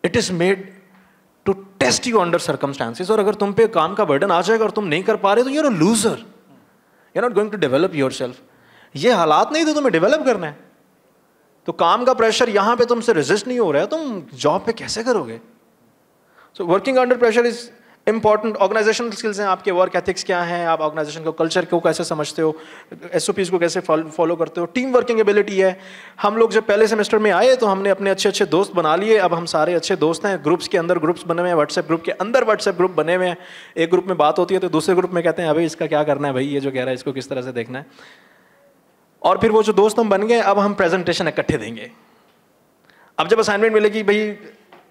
it is made to test you under circumstances. और अगर तुम पे काम का बर्डन आ जाएगा और तुम नहीं कर पा रहे तो you're a loser, you are not going to develop yourself. ये हालात नहीं थे तुम्हें डेवलप करना है, तो काम का प्रेशर यहाँ पे तुमसे रेजिस्ट नहीं हो रहा है, तुम जॉब पे कैसे करोगे? So working under pressure is important organisational skills हैं, आपके वर्क एथिक्स क्या हैं, आप ऑर्गेनाइजेशन को कल्चर को कैसे समझते हो, SOPs को कैसे फॉलो करते हो, टीम वर्किंग एबिलिटी है। हम लोग जब पहले सेमेस्टर में आए तो हमने अपने अच्छे अच्छे दोस्त बना लिए, अब हम सारे अच्छे दोस्त हैं, ग्रुप्स के अंदर ग्रुप्स बने हुए हैं, व्हाट्सएप ग्रुप के अंदर व्हाट्सएप ग्रुप बने हुए हैं। एक ग्रुप में बात होती है तो दूसरे ग्रुप में कहते हैं अभी इसका क्या करना है भाई, ये जो कह रहा है इसको किस तरह से देखना है। और फिर वो जो दोस्त हम बन गए, अब हम प्रेजेंटेशन इकट्ठे देंगे। अब जब असाइनमेंट मिलेगी भाई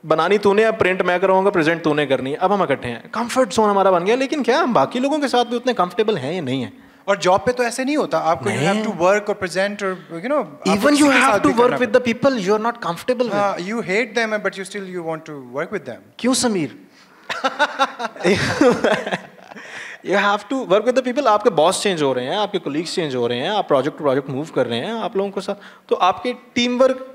बनानी तूने, अब प्रिंट मैं कराऊंगा, प्रेजेंट तूने करनी है, अब हम इकट्ठे हैं। कंफर्ट जोन हमारा बन गया। लेकिन क्या हम बाकी लोगों के साथ भी उतने कंफर्टेबल हैं या नहीं है? और जॉब पे तो ऐसे नहीं होता, आपको you have to work or present or you know Even you have to work with the people you are not comfortable with. You hate them but you want to work with them. क्यों Sameer? You have to work with the people. आपके boss change हो रहे हैं, आपके colleagues change हो रहे हैं, आप प्रोजेक्ट टू प्रोजेक्ट मूव कर रहे हैं, आप लोगों के साथ तो आपके टीम वर्क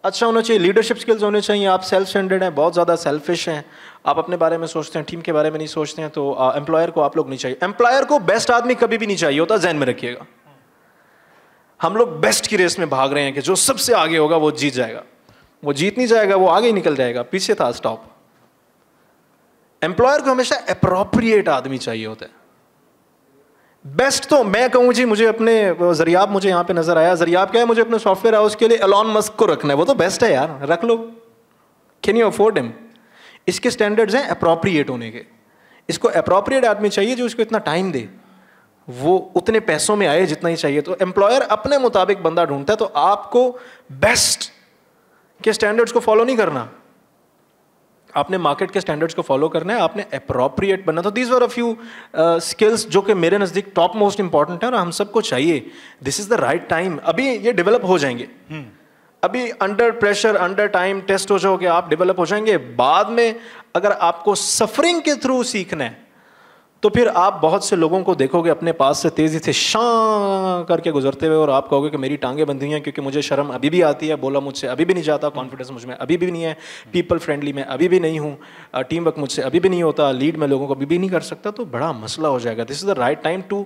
अच्छा होना चाहिए, लीडरशिप स्किल्स होने चाहिए। आप सेल्फ सेंटर्ड हैं, बहुत ज़्यादा सेल्फिश हैं, आप अपने बारे में सोचते हैं, टीम के बारे में नहीं सोचते हैं, तो एम्प्लॉयर को आप लोग नहीं चाहिए। एम्प्लॉयर को बेस्ट आदमी कभी भी नहीं चाहिए होता, ज़हन में रखिएगा। हम लोग बेस्ट की रेस में भाग रहे हैं कि जो सबसे आगे होगा वो जीत जाएगा। वो जीत नहीं जाएगा, वो आगे ही निकल जाएगा, पीछे था स्टॉप। एम्प्लॉयर को हमेशा अप्रोप्रिएट आदमी चाहिए होता है। बेस्ट तो मैं कहूँ जी, मुझे अपने जरियाब मुझे यहाँ पे नजर आया। जरियाब क्या है? मुझे अपने सॉफ्टवेयर हाउस के लिए एलॉन मस्क को रखना है, वो तो बेस्ट है यार, रख लो। Can you afford him? इसके स्टैंडर्ड्स हैं अप्रोप्रिएट होने के। इसको अप्रोप्रिएट आदमी चाहिए जो इसको इतना टाइम दे, वो उतने पैसों में आए जितना ही चाहिए। तो एम्प्लॉयर अपने मुताबिक बंदा ढूंढता है, तो आपको बेस्ट के स्टैंडर्ड्स को फॉलो नहीं करना, आपने मार्केट के स्टैंडर्ड्स को फॉलो करना है, आपने अप्रोप्रिएट बनना। तो these were a few skills जो कि मेरे नज़दीक टॉप मोस्ट इंपॉर्टेंट है और हम सबको चाहिए। This is the right time. अभी ये डेवलप हो जाएंगे, अभी under pressure under time test हो जाओगे, आप डेवलप हो जाएंगे। बाद में अगर आपको सफरिंग के थ्रू सीखना है तो फिर आप बहुत से लोगों को देखोगे अपने पास से तेजी से शां करके गुजरते हुए, और आप कहोगे कि मेरी टांगें बंधी हैं क्योंकि मुझे शर्म अभी भी आती है, बोला मुझसे अभी भी नहीं जाता, कॉन्फिडेंस मुझ में अभी भी नहीं है, पीपल फ्रेंडली मैं अभी भी नहीं हूँ, टीम वर्क मुझसे अभी भी नहीं होता, लीड में लोगों को अभी भी नहीं कर सकता, तो बड़ा मसला हो जाएगा। This is the right time to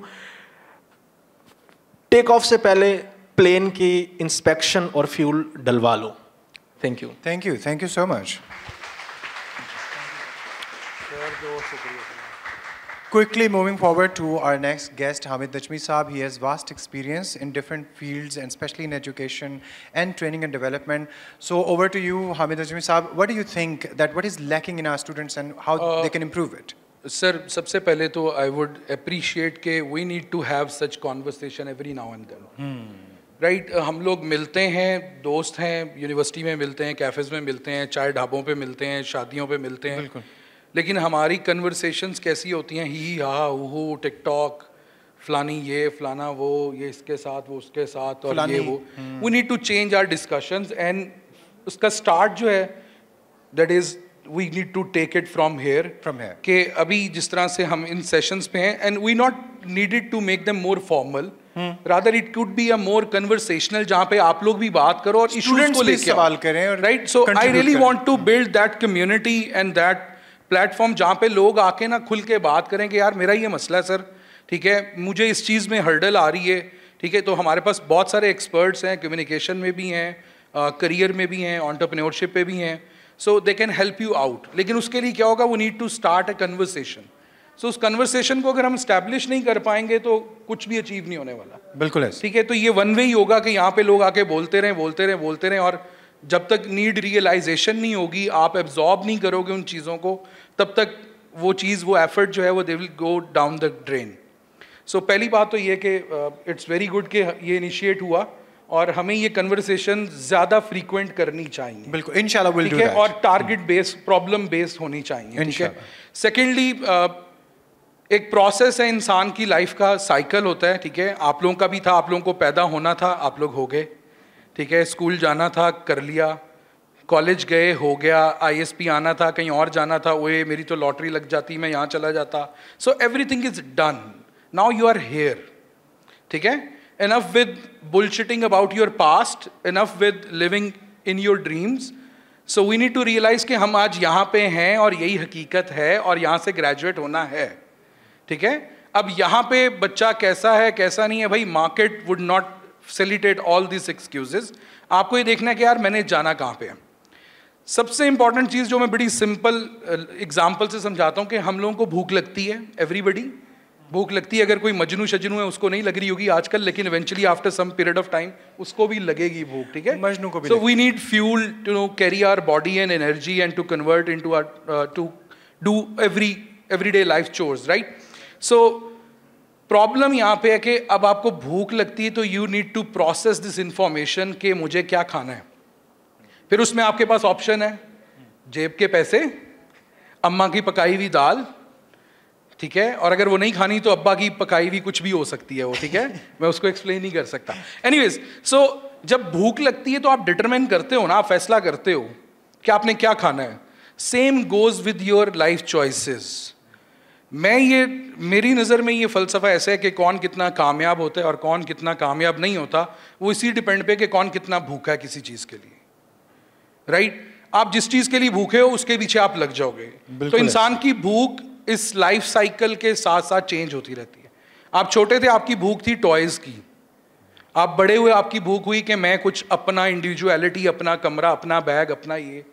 take off से पहले प्लेन की इंस्पेक्शन और फ्यूल डलवा लो। Thank you so much. Quickly moving forward to our next guest, Hamid Dachmi Saab. He has vast experience in different fields and especially in education and training and development. So over to you, Hamid Dachmi Saab. What do you think that what is lacking in our students and how they can improve it? Sir, सबसे पहले तो I would appreciate के we need to have such conversation every now and then. Right? हम लोग मिलते हैं, दोस्त हैं, यूनिवर्सिटी में मिलते हैं, कैफेज में मिलते हैं, चाय ढाबों पे मिलते हैं, शादियों पे मिलते हैं। बिल्कुल। लेकिन हमारी कन्वर्सेशंस कैसी होती हैं? ही हा हू टिकटॉक, फलानी ये फलाना वो, ये इसके साथ वो उसके साथ और ये वो। We need to change our discussions and उसका स्टार्ट जो है that is we need to take it from here कि अभी जिस तरह से हम इन सेशंस पे हैं and we not needed to make them more formal, rather it could be a more conversational जहाँ पे आप लोग भी बात करो और इश्यूज को लेके सवाल करें। Right, so I really want to build that community and that platform जहाँ पे लोग आके ना खुल के बात करें कि यार मेरा ये मसला है सर, ठीक है, मुझे इस चीज़ में हर्डल आ रही है, ठीक है। तो हमारे पास बहुत सारे एक्सपर्ट्स हैं, कम्युनिकेशन में भी हैं, करियर में भी हैं, एंटरप्रेन्योरशिप पे भी हैं, so they can help you out. लेकिन उसके लिए क्या होगा? वो need to start a conversation. So उस कन्वर्सेशन को अगर हम स्टैब्लिश नहीं कर पाएंगे तो कुछ भी अचीव नहीं होने वाला। बिल्कुल है, ठीक है। तो ये वन वे ही होगा कि यहाँ पे लोग आके बोलते रहें और जब तक नीड रियलाइजेशन नहीं होगी, आप एब्जॉर्ब नहीं करोगे उन चीज़ों को, तब तक वो चीज़ वो एफर्ट जो है वो they will go down the drain. So पहली बात तो ये कि इट्स वेरी गुड कि ये इनिशिएट हुआ और हमें ये कन्वर्सेशन ज़्यादा फ्रीक्वेंट करनी चाहिए। बिल्कुल, इंशाल्लाह विल डू दैट। और टारगेट बेस्ड, प्रॉब्लम बेस्ड होनी चाहिए। ठीक है। सेकेंडली, एक प्रोसेस है, इंसान की लाइफ का साइकिल होता है। ठीक है, आप लोगों का भी था, आप लोगों को पैदा होना था, आप लोग हो गए। ठीक है, स्कूल जाना था, कर लिया, कॉलेज गए, हो गया, ISP आना था, कहीं और जाना था, ओए मेरी तो लॉटरी लग जाती, मैं यहाँ चला जाता। So everything is done, now you are here. ठीक है, enough with bullshitting about your past, enough with living in your dreams. So we need to realise कि हम आज यहाँ पे हैं और यही हकीकत है और यहाँ से ग्रेजुएट होना है। ठीक है, अब यहाँ पे बच्चा कैसा है कैसा नहीं है, भाई market would not facilitate all these excuses। आपको ये देखना है कि यार मैंने जाना कहाँ पे है। सबसे इंपॉर्टेंट चीज़ जो मैं बड़ी सिंपल एग्जाम्पल से समझाता हूँ कि हम लोगों को भूख लगती है, एवरीबडी भूख लगती है। अगर कोई मजनू शजनू है उसको नहीं लग रही होगी आजकल, लेकिन eventually after some period of time उसको भी लगेगी भूख, ठीक है। मजनू को भी so we need fuel to carry our body and energy and to convert into to do everyday life chores, right. So problem यहाँ पे है कि अब आपको भूख लगती है तो you need to process this information कि मुझे क्या खाना है। फिर उसमें आपके पास ऑप्शन है जेब के पैसे, अम्मा की पकाई हुई दाल, ठीक है, और अगर वो नहीं खानी तो अब्बा की पकाई हुई कुछ भी हो सकती है वो, ठीक है। मैं उसको एक्सप्लेन नहीं कर सकता। एनीवेज, सो जब भूख लगती है तो आप डिटरमाइन करते हो ना, आप फैसला करते हो कि आपने क्या खाना है। Same goes with your life choices. मेरी नज़र में ये फ़लसफ़ा ऐसा है कि कौन कितना कामयाब होता है और कौन कितना कामयाब नहीं होता, वो इसी डिपेंड पे कि कौन कितना भूखा है किसी चीज़ के लिए, राइट। आप जिस चीज़ के लिए भूखे हो उसके पीछे आप लग जाओगे। तो इंसान की भूख इस लाइफ साइकिल के साथ साथ चेंज होती रहती है। आप छोटे थे आपकी भूख थी टॉयज़ की, आप बड़े हुए आपकी भूख हुई कि मैं कुछ अपना इंडिविजुअलिटी, अपना कमरा, अपना बैग, अपना ये।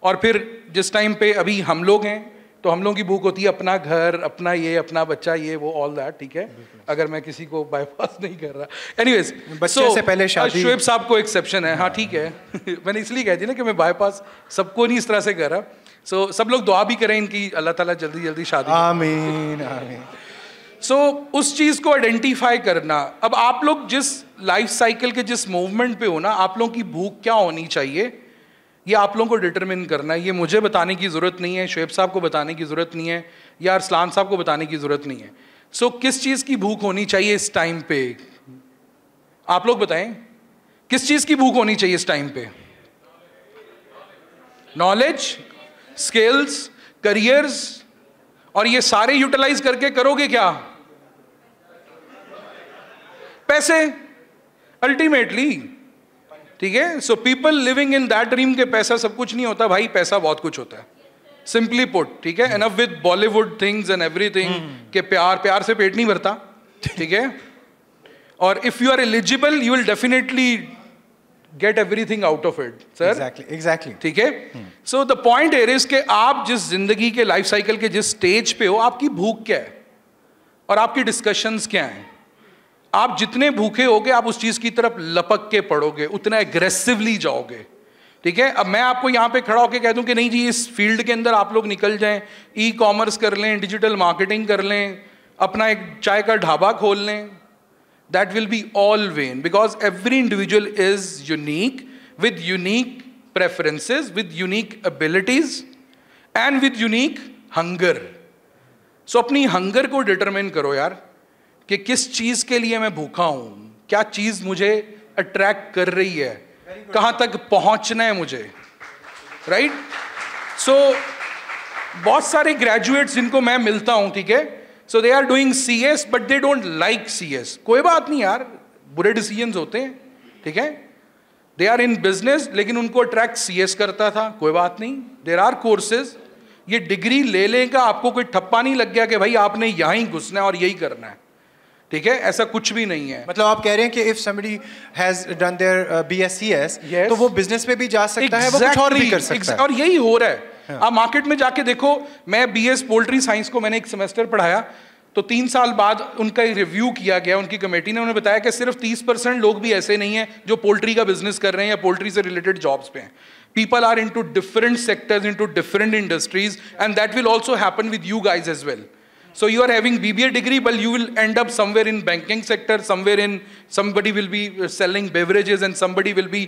और फिर जिस टाइम पे अभी हम लोग हैं तो हम लोगों की भूख होती है अपना घर, अपना ये, अपना बच्चा, ये वो, ऑल दैट, ठीक है, अगर मैं किसी को बाईपास नहीं कर रहा। एनीवेज, बच्चे से पहले शादी। शोएब साहब को एक्सेप्शन है, हाँ ठीक है। मैंने इसलिए कह दिया ना कि मैं बाईपास सबको नहीं इस तरह से कर रहा। सो सब लोग दुआ भी करें इनकी, अल्लाह ताला जल्दी जल्दी शादी। आमीन आमीन। सो उस चीज़ को आइडेंटिफाई करना। अब आप लोग जिस लाइफ साइकिल के जिस मूवमेंट पे हो ना, आप लोगों की भूख क्या होनी चाहिए ये आप लोगों को डिटरमिन करना है। ये मुझे बताने की ज़रूरत नहीं है, शोएब साहब को बताने की ज़रूरत नहीं है, या अरसलान साहब को बताने की ज़रूरत नहीं है। सो किस चीज़ की भूख होनी चाहिए इस टाइम पे, आप लोग बताएं, किस चीज़ की भूख होनी चाहिए इस टाइम पे? नॉलेज, स्किल्स, करियर्स, और ये सारे यूटिलाइज करके करोगे क्या? पैसे, अल्टीमेटली, ठीक है। So people living in that dream के पैसा सब कुछ नहीं होता भाई, पैसा बहुत कुछ होता है, सिंपली पुट, ठीक है। Enough with Bollywood things and everything के प्यार से पेट नहीं भरता, ठीक है। और if you are eligible you will definitely get everything out of it, sir. Exactly, ठीक है। So the point here is कि आप जिस जिंदगी के लाइफ साइकिल के जिस स्टेज पे हो, आपकी भूख क्या है और आपकी डिस्कशंस क्या हैं। आप जितने भूखे होगे आप उस चीज की तरफ लपक के पड़ोगे, उतना एग्रेसिवली जाओगे, ठीक है। अब मैं आपको यहां पे खड़ा होकर कह दूं कि नहीं जी इस फील्ड के अंदर आप लोग निकल जाएं, ई कॉमर्स कर लें, डिजिटल मार्केटिंग कर लें, अपना एक चाय का ढाबा खोल लें, that will be all vain, because every individual is unique with unique preferences, with unique abilities and with unique hunger. So अपनी hunger को determine करो यार कि किस चीज के लिए मैं भूखा हूं, क्या चीज मुझे अट्रैक्ट कर रही है, कहां तक पहुंचना है मुझे, राइट। सो बहुत सारे ग्रेजुएट्स जिनको मैं मिलता हूं, ठीक है, so they are doing CS but they don't like CS। कोई बात नहीं यार, बुरे डिसीजंस होते हैं, ठीक है। दे आर इन बिजनेस लेकिन उनको अट्रैक्ट CS करता था, कोई बात नहीं। देयर आर कोर्सेज, ये डिग्री ले लेगा आपको कोई ठप्पा नहीं लग गया कि भाई आपने यहां ही घुसना है और यही करना है, ठीक है, ऐसा कुछ भी नहीं है। मतलब आप कह रहे हैं कि if somebody has done their BScs, तो वो बिजनेस में भी जा सकता है, वो कुछ और भी कर सकता है, और यही हो रहा है। आप मार्केट में जाके देखो, मैं BS पोल्ट्री साइंस को मैंने एक सेमेस्टर पढ़ाया, तो 3 साल बाद उनका रिव्यू किया गया, उनकी कमेटी ने, उन्होंने बताया कि सिर्फ 30% लोग भी ऐसे नहीं हैं जो पोल्ट्री का बिजनेस कर रहे हैं या पोल्ट्री से रिलेटेड जॉब्स पे हैं। People are into different sectors, into different industries, and that will also happen with you guys as well. So you are having BBA degree, but you will end up somewhere in banking sector, somewhere in, somebody will be selling beverages and somebody will be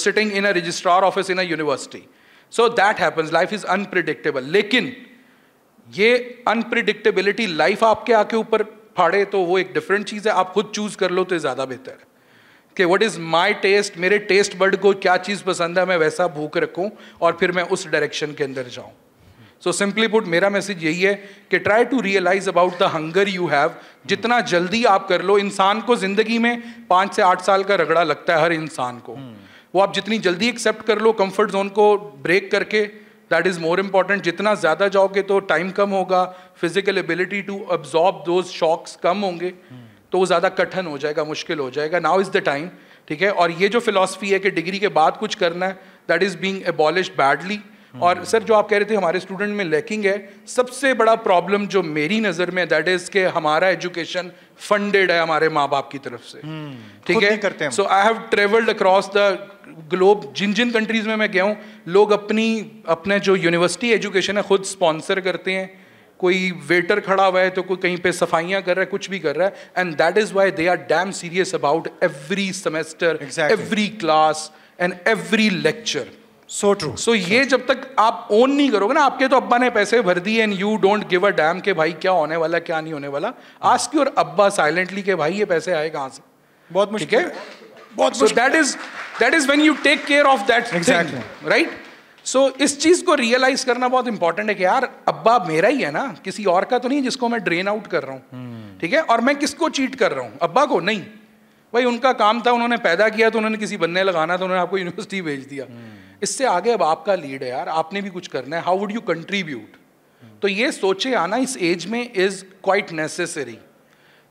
sitting in a registrar office in a university. So that happens. Life is unpredictable. लेकिन ये unpredictability life आपके आके ऊपर फाड़े तो वो एक different चीज़ है. आप खुद choose कर लो तो ज़्यादा बेहतर है कि what is my taste, मेरे taste bud को क्या चीज़ पसंद है, मैं वैसा भूख रखूँ और फिर मैं उस direction के अंदर जाऊँ. So simply put, मेरा मैसेज यही है कि try to realize about the hunger you have. जितना जल्दी आप कर लो, इंसान को जिंदगी में 5 से 8 साल का रगड़ा लगता है हर इंसान को. वो आप जितनी जल्दी एक्सेप्ट कर लो, कंफर्ट जोन को ब्रेक करके, दैट इज मोर इम्पॉर्टेंट. जितना ज़्यादा जाओगे तो टाइम कम होगा, physical ability to absorb those shocks कम होंगे, तो वो ज़्यादा कठिन हो जाएगा, मुश्किल हो जाएगा. नाउ इज़ द टाइम, ठीक है. और ये जो फिलॉसफी है कि डिग्री के बाद कुछ करना है, that is being abolished badly. और सर जो आप कह रहे थे हमारे स्टूडेंट में लैकिंग है, सबसे बड़ा प्रॉब्लम जो मेरी नज़र में दैट इज़ कि हमारा एजुकेशन फंडेड है हमारे माँ बाप की तरफ से, ठीक है। So I have travelled across the globe, जिन जिन कंट्रीज़ में मैं गया हूँ, लोग अपने जो यूनिवर्सिटी एजुकेशन है खुद स्पॉन्सर करते हैं। कोई वेटर खड़ा हुआ है तो कोई कहीं पे सफाइयाँ कर रहा है, कुछ भी कर रहा है, and that is why they are damn serious about every semester, every class and every lecture. So true. So ये जब तक आप ओन नहीं करोगे ना, आपके तो अब्बा ने पैसे भर दिए and you don't give a dam के भाई क्या होने वाला क्या नहीं होने वाला, आस्क योर अब्बा साइलेंटली के भाई ये पैसे आए कहाँ से। बहुत मुश्किल है, बहुत मुश्किल। That is when you take care of that thing, right. So इस चीज को रियलाइज करना बहुत इंपॉर्टेंट है कि यार अब्बा मेरा ही है ना, किसी और का तो नहीं जिसको मैं ड्रेन आउट कर रहा हूँ, ठीक है। और मैं किसको चीट कर रहा हूँ, अब्बा को नहीं, भाई उनका काम था, उन्होंने पैदा किया तो उन्होंने किसी बनने लगाना, तो उन्होंने आपको यूनिवर्सिटी भेज दिया। इससे आगे अब आपका लीड है यार, आपने भी कुछ करना है, हाउ वुड यू कंट्रीब्यूट। तो ये सोचे आना इस एज में इज क्वाइट नेसेसरी,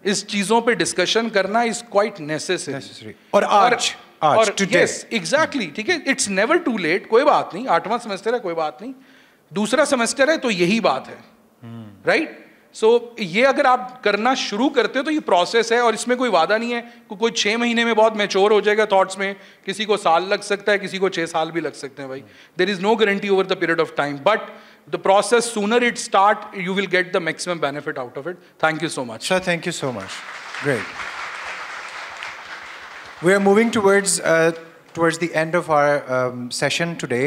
इस चीजों पे डिस्कशन करना इज क्वाइट नेसेसरी। और आज यस एग्जैक्टली, ठीक है, इट्स नेवर टू लेट। कोई बात नहीं, 8वां सेमेस्टर है, कोई बात नहीं, दूसरा सेमेस्टर है तो यही बात है, राइट। सो ये अगर आप करना शुरू करते हो तो ये प्रोसेस है, और इसमें कोई वादा नहीं है कोई 6 महीने में बहुत मैच्योर हो जाएगा थॉट्स में, किसी को साल लग सकता है, किसी को 6 साल भी लग सकते हैं भाई। There is no guarantee over the period of time, but the process sooner it start you will get the maximum benefit out of it. Thank you so much, sir. Thank you so much. Great. We are moving towards the end of our session today,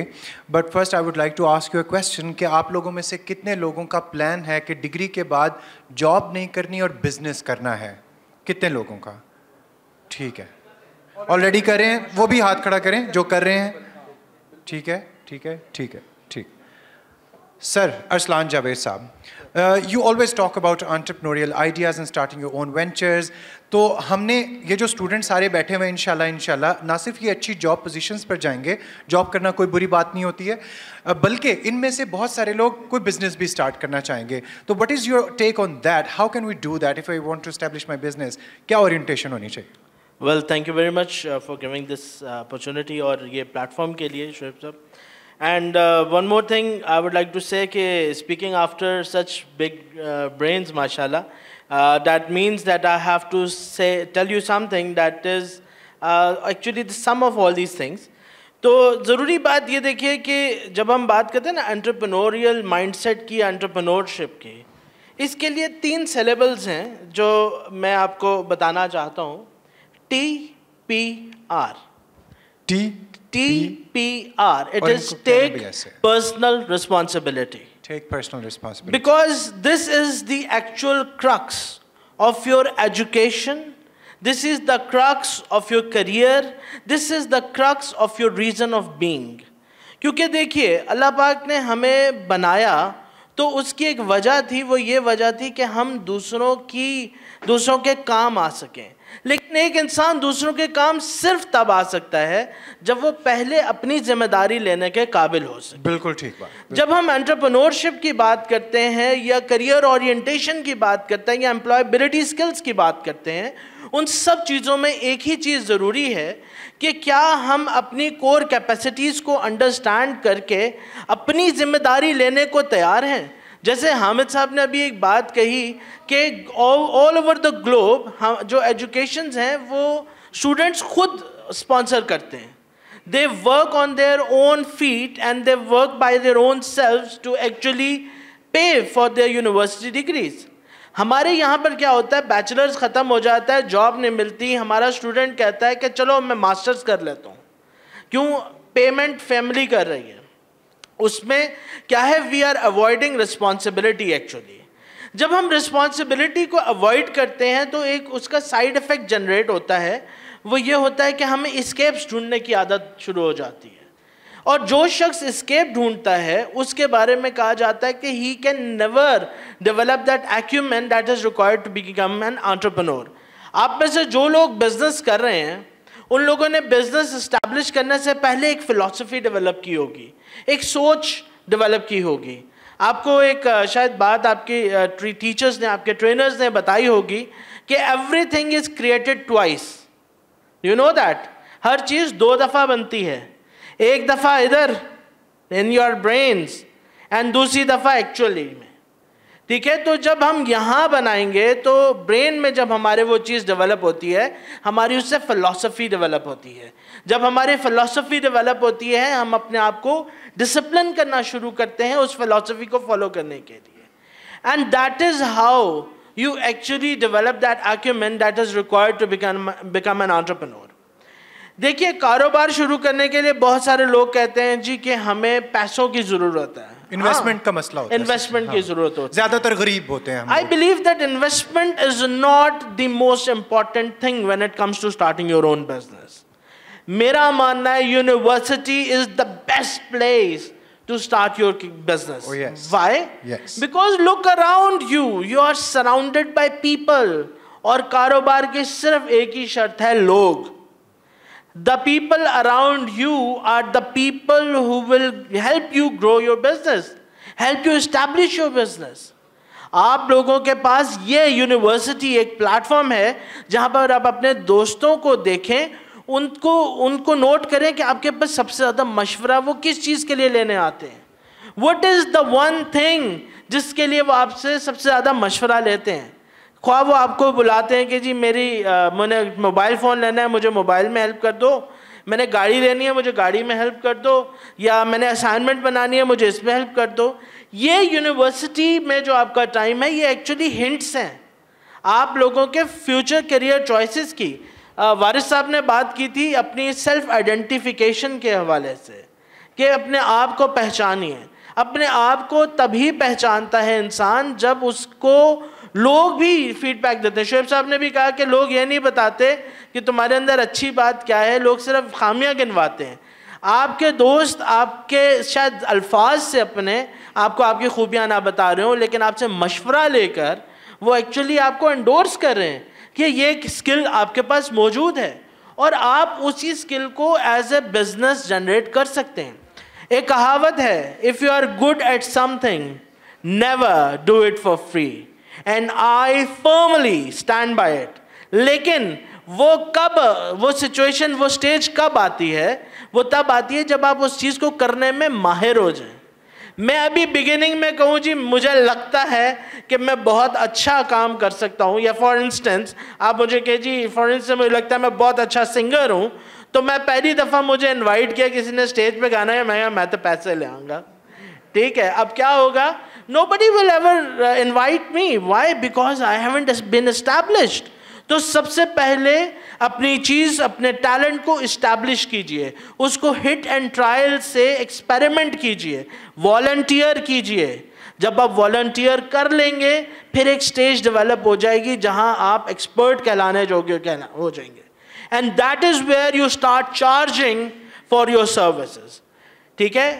but first I would like to ask you a question कि आप लोगों में से कितने लोगों का plan है कि डिग्री के बाद जॉब नहीं करनी और बिजनेस करना है? कितने लोगों का? ठीक है, ऑलरेडी करें, वो भी हाथ खड़ा करें जो कर रहे हैं। ठीक है, ठीक है, ठीक है, ठीक। Sir, Arslan Javed साहब, you always talk about entrepreneurial ideas and starting your own ventures. तो हमने ये जो स्टूडेंट सारे बैठे हुए इंशाल्लाह ना सिर्फ ये अच्छी जॉब पोजीशंस पर जाएंगे, जॉब करना कोई बुरी बात नहीं होती है, बल्कि इनमें से बहुत सारे लोग कोई बिजनेस भी स्टार्ट करना चाहेंगे। तो what is your take on that? How can we do that if I want to establish my business? क्या ओरिएंटेशन होनी चाहिए? Well, thank you very much for giving this opportunity और ये प्लेटफॉर्म के लिए शोएब साहब। And one more thing I would like to say, speaking after such big brains, mashallah, that means that I have to tell you something that is actually the sum of all these things. तो ज़रूरी बात ये देखिए कि जब हम बात करते हैं ना एंटरप्रेन्योरियल माइंडसेट की, एंटरप्रेन्योरशिप की, इसके लिए 3 सिलेबल्स हैं जो मैं आपको बताना चाहता हूँ। TPR. TPR. It is take personal responsibility. Take personal responsibility. Because this is the actual crux of your education. This is the crux of your career. This is the crux of your reason of being. क्योंकि देखिए अल्लाह पाक ने हमें बनाया तो उसकी एक वजह थी, वो ये वजह थी कि हम दूसरों के काम आ सकें। लेकिन एक इंसान दूसरों के काम सिर्फ तब आ सकता है जब वो पहले अपनी जिम्मेदारी लेने के काबिल हो सके। बिल्कुल ठीक बात। जब हम एंटरप्रेन्योरशिप की बात करते हैं या करियर ओरिएंटेशन की बात करते हैं या एम्प्लॉयबिलिटी स्किल्स की बात करते हैं, उन सब चीज़ों में एक ही चीज़ ज़रूरी है कि क्या हम अपनी कोर कैपेसिटीज़ को अंडरस्टैंड करके अपनी जिम्मेदारी लेने को तैयार हैं। जैसे हामिद साहब ने अभी एक बात कही कि ऑल ओवर द ग्लोब जो एजुकेशंस हैं वो स्टूडेंट्स खुद स्पॉन्सर करते हैं। They work on their own feet and they work by their own selves to actually pay for their university degrees. हमारे यहाँ पर क्या होता है, बैचलर्स ख़त्म हो जाता है, जॉब नहीं मिलती, हमारा स्टूडेंट कहता है कि चलो मैं मास्टर्स कर लेता हूँ। क्यों? पेमेंट फैमिली कर रही है। उसमें क्या है, we are avoiding responsibility. Actually जब हम रिस्पॉन्सिबिलिटी को अवॉइड करते हैं तो एक उसका साइड इफ़ेक्ट जनरेट होता है, वो ये होता है कि हमें इस्केप्स ढूंढने की आदत शुरू हो जाती है। और जो शख्स इस्केप ढूंढता है उसके बारे में कहा जाता है कि he can never develop that acumen that is required to become an entrepreneur. आप में से जो लोग बिजनेस कर रहे हैं उन लोगों ने बिजनेस इस्टेब्लिश करने से पहले एक फ़िलॉसफी डेवलप की होगी, एक सोच डेवलप की होगी। आपको एक शायद बात आपके टीचर्स ने, आपके ट्रेनर्स ने बताई होगी कि everything is created twice. You know that हर चीज़ 2 दफ़ा बनती है। एक दफ़ा इधर इन योर ब्रेन्स एंड दूसरी दफ़ा एक्चुअली में, ठीक है। तो जब हम यहाँ बनाएंगे तो ब्रेन में जब हमारे वो चीज़ डेवलप होती है, हमारी उससे फ़िलॉसफी डेवलप होती है। जब हमारी फ़िलॉसफी डेवलप होती है, हम अपने आप को डिसिप्लिन करना शुरू करते हैं उस फ़िलॉसफी को फॉलो करने के लिए। And that is how you actually develop that acumen that is required to become an entrepreneur. देखिए, कारोबार शुरू करने के लिए बहुत सारे लोग कहते हैं जी कि हमें पैसों की ज़रूरत है, इन्वेस्टमेंट का मसला होता है, इन्वेस्टमेंट की ज़रूरत होती है। ज़्यादातर गरीब होते हैं। I believe that investment is not the most important thing when it comes to starting your own business. मेरा मानना है university is the best place to start your business. Oh, yes. Why? Yes. Because look around you. You are surrounded by people. और कारोबार की सिर्फ एक ही शर्त है, लोग. The people around you are the people who will help you grow your business, help you establish your business. आप लोगों के पास ये यूनिवर्सिटी एक प्लेटफॉर्म है जहाँ पर आप अपने दोस्तों को देखें, उनको नोट करें कि आपके पास सबसे ज़्यादा मशवरा वो किस चीज़ के लिए लेने आते हैं. What is the one thing जिसके लिए वो आपसे सबसे ज़्यादा मशवरा लेते हैं. ख्वाह वो आपको बुलाते हैं कि जी मैंने मोबाइल फ़ोन लेना है, मुझे मोबाइल में हेल्प कर दो, मैंने गाड़ी लेनी है, मुझे गाड़ी में हेल्प कर दो, या मैंने असाइनमेंट बनानी है, मुझे इसमें हेल्प कर दो. ये यूनिवर्सिटी में जो आपका टाइम है, ये एक्चुअली हिंट्स हैं आप लोगों के फ्यूचर करियर चॉइसेस की. वारिस साहब ने बात की थी अपनी सेल्फ आइडेंटिफिकेशन के हवाले से कि अपने आप को पहचानिए. अपने आप को तभी पहचानता है इंसान जब उसको लोग भी फीडबैक देते हैं. शोएब साहब ने भी कहा कि लोग ये नहीं बताते कि तुम्हारे अंदर अच्छी बात क्या है, लोग सिर्फ खामियां गिनवाते हैं. आपके दोस्त आपके शायद अल्फाज से अपने आपको आपकी खूबियां ना बता रहे हो, लेकिन आपसे मशवरा लेकर वो एक्चुअली आपको एंडोर्स कर रहे हैं कि ये स्किल आपके पास मौजूद है और आप उसी स्किल को एज ए बिजनेस जनरेट कर सकते हैं. एक कहावत है, if you are good at something never do it for free, and I firmly stand by it. लेकिन वो सिचुएशन, वो स्टेज कब आती है? वो तब आती है जब आप उस चीज़ को करने में माहिर हो जाएं. मैं अभी बिगिनिंग में कहूँ जी मुझे लगता है कि मैं बहुत अच्छा काम कर सकता हूँ, या फॉर इंस्टेंस आप मुझे कहे जी फॉर इंस्टेंस मुझे लगता है मैं बहुत अच्छा सिंगर हूँ, तो मैं पहली दफ़ा मुझे इनवाइट किया किसी ने स्टेज पे गाना है, मैं तो पैसे ले आऊँगा. ठीक है, अब क्या होगा? Nobody will ever invite me. Why? Because I haven't been established. तो सबसे पहले अपनी चीज़, अपने टैलेंट को इस्टेब्लिश कीजिए, उसको हिट एंड ट्रायल से एक्सपेरिमेंट कीजिए, वॉलंटियर कीजिए. जब आप वॉलंटियर कर लेंगे फिर एक स्टेज डेवलप हो जाएगी जहां आप एक्सपर्ट कहलाने योग्य हो जाएंगे. And that is where you start charging for your services. ठीक है,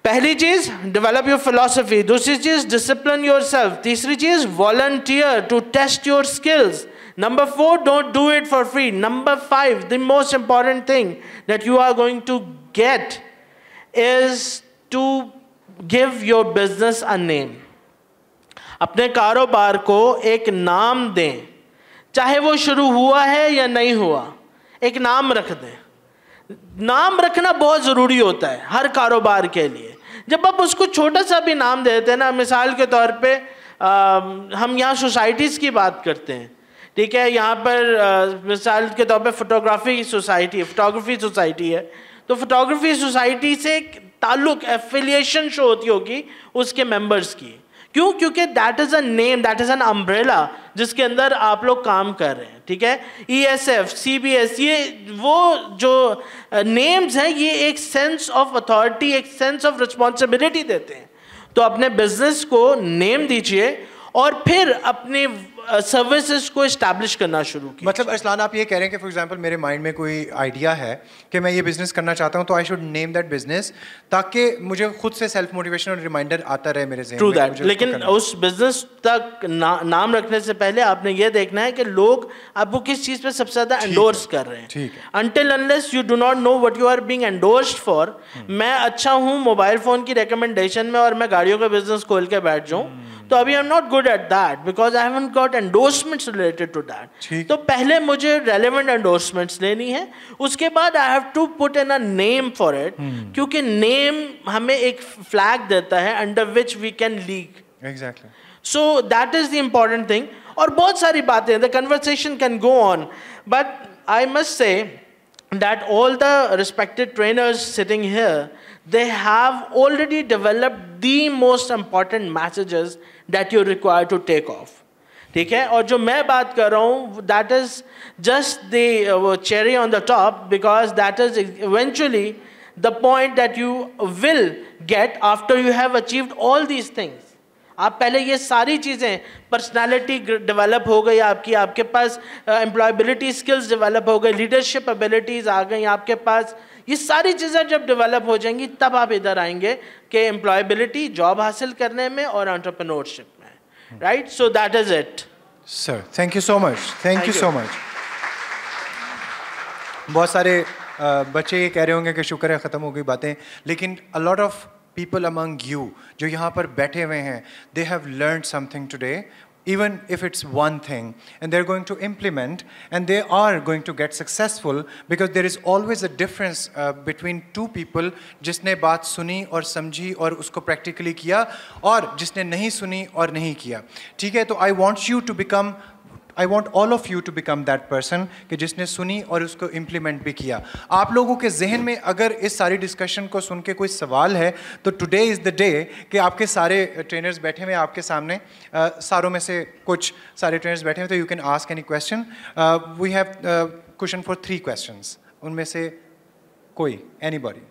पहली चीज डेवलप योर फिलॉसफी, दूसरी चीज डिसिप्लिन योरसेल्फ, तीसरी चीज volunteer to test your skills. Number 4, don't do it for free. Number 5, the most important thing that you are going to get is to give your business a name. अपने कारोबार को एक नाम दें, चाहे वो शुरू हुआ है या नहीं हुआ, एक नाम रख दें. नाम रखना बहुत ज़रूरी होता है हर कारोबार के लिए. जब आप उसको छोटा सा भी नाम देते हैं ना, मिसाल के तौर पे हम यहाँ सोसाइटीज़ की बात करते हैं, ठीक है, यहाँ पर मिसाल के तौर पे फोटोग्राफी सोसाइटी है, तो फोटोग्राफी सोसाइटी से एक ताल्लुक, एफिलिएशन शो होती होगी उसके मेंबर्स की. क्यों? क्योंकि that is a name, that is an umbrella जिसके अंदर आप लोग काम कर रहे हैं. ठीक है, ESF, CBS, ये वो जो नेम्स हैं, ये एक सेंस ऑफ अथॉरिटी, एक सेंस ऑफ रिस्पॉन्सिबिलिटी देते हैं. तो अपने बिजनेस को नेम दीजिए और फिर अपने सर्विसेज को इस्टेब्लिश करना शुरू किया. मतलब अरसलान, आप ये कह रहे हैं कि फॉर एग्जांपल मेरे माइंड में कोई आइडिया है कि मैं ये बिज़नेस करना चाहता हूँ, तो I should name that business ताकि मुझे खुद से सेल्फ मोटिवेशन और रिमाइंडर आता रहे मेरे ज़हन में. True that. लेकिन उस बिज़नेस तक नाम रखने से पहले आपने ये देखना है कि लोग आपको किस चीज़ पे सबसे ज़्यादा एंडोर्स कर रहे हैं. ठीक है. Until unless you do not know what you are being endorsed for. मैं अच्छा हूँ मोबाइल फ़ोन की रिकमेंडेशन में और मैं गाड़ियों का बिजनेस खोल के बैठ जाऊँ, तो अभी I am not good at that because I haven't got endorsements related to that, ठीक। तो पहले मुझे रेलेवेंट एंडोर्समेंट्स लेनी है, उसके बाद I have to put in a name for it, क्योंकि नेम हमें एक फ्लैग देता है under which we can leak. Exactly. So that is the important thing. और बहुत सारी बातें, the conversation can go on, but I must say that all the respected trainers sitting here, they have already developed the most important messages that you require to take off. ठीक है, और जो मैं बात कर रहा हूँ, that is just the cherry on the top, because that is eventually the point that you will get after you have achieved all these things. आप पहले ये सारी चीज़ें, पर्सनालिटी डेवलप हो गई आपकी, आपके पास एम्प्लॉयबिलिटी स्किल्स डेवलप हो गई, लीडरशिप एबिलिटीज़ आ गई आपके पास, ये सारी चीज़ें जब डेवलप हो जाएंगी तब आप इधर आएंगे कि एम्प्लॉयबिलिटी जॉब हासिल करने में और एंटरप्रेन्योरशिप में, right? So that is it. Sir thank you so much, thank you so much. बहुत सारे बच्चे ये कह रहे होंगे कि शुक्र है ख़त्म हो गई बातें, लेकिन a lot of people among you जो यहाँ पर बैठे हुए हैं, they have learned something today, even if it's one thing, and they're going to implement, and they are going to get successful, because there is always a difference between two people जिसने बात सुनी और समझी और उसको practically किया, और जिसने नहीं सुनी और नहीं किया। ठीक है, तो I want all of you to become that person कि जिसने सुनी और उसको implement भी किया। आप लोगों के जहन में अगर इस सारी डिस्कशन को सुन के कोई सवाल है, तो today is the day कि आपके सारे ट्रेनर्स बैठे हुए आपके सामने, सारों में से कुछ सारे ट्रेनर्स बैठे हुए, तो you can ask any question. We have cushion for 3 questions. उनमें से कोई, anybody?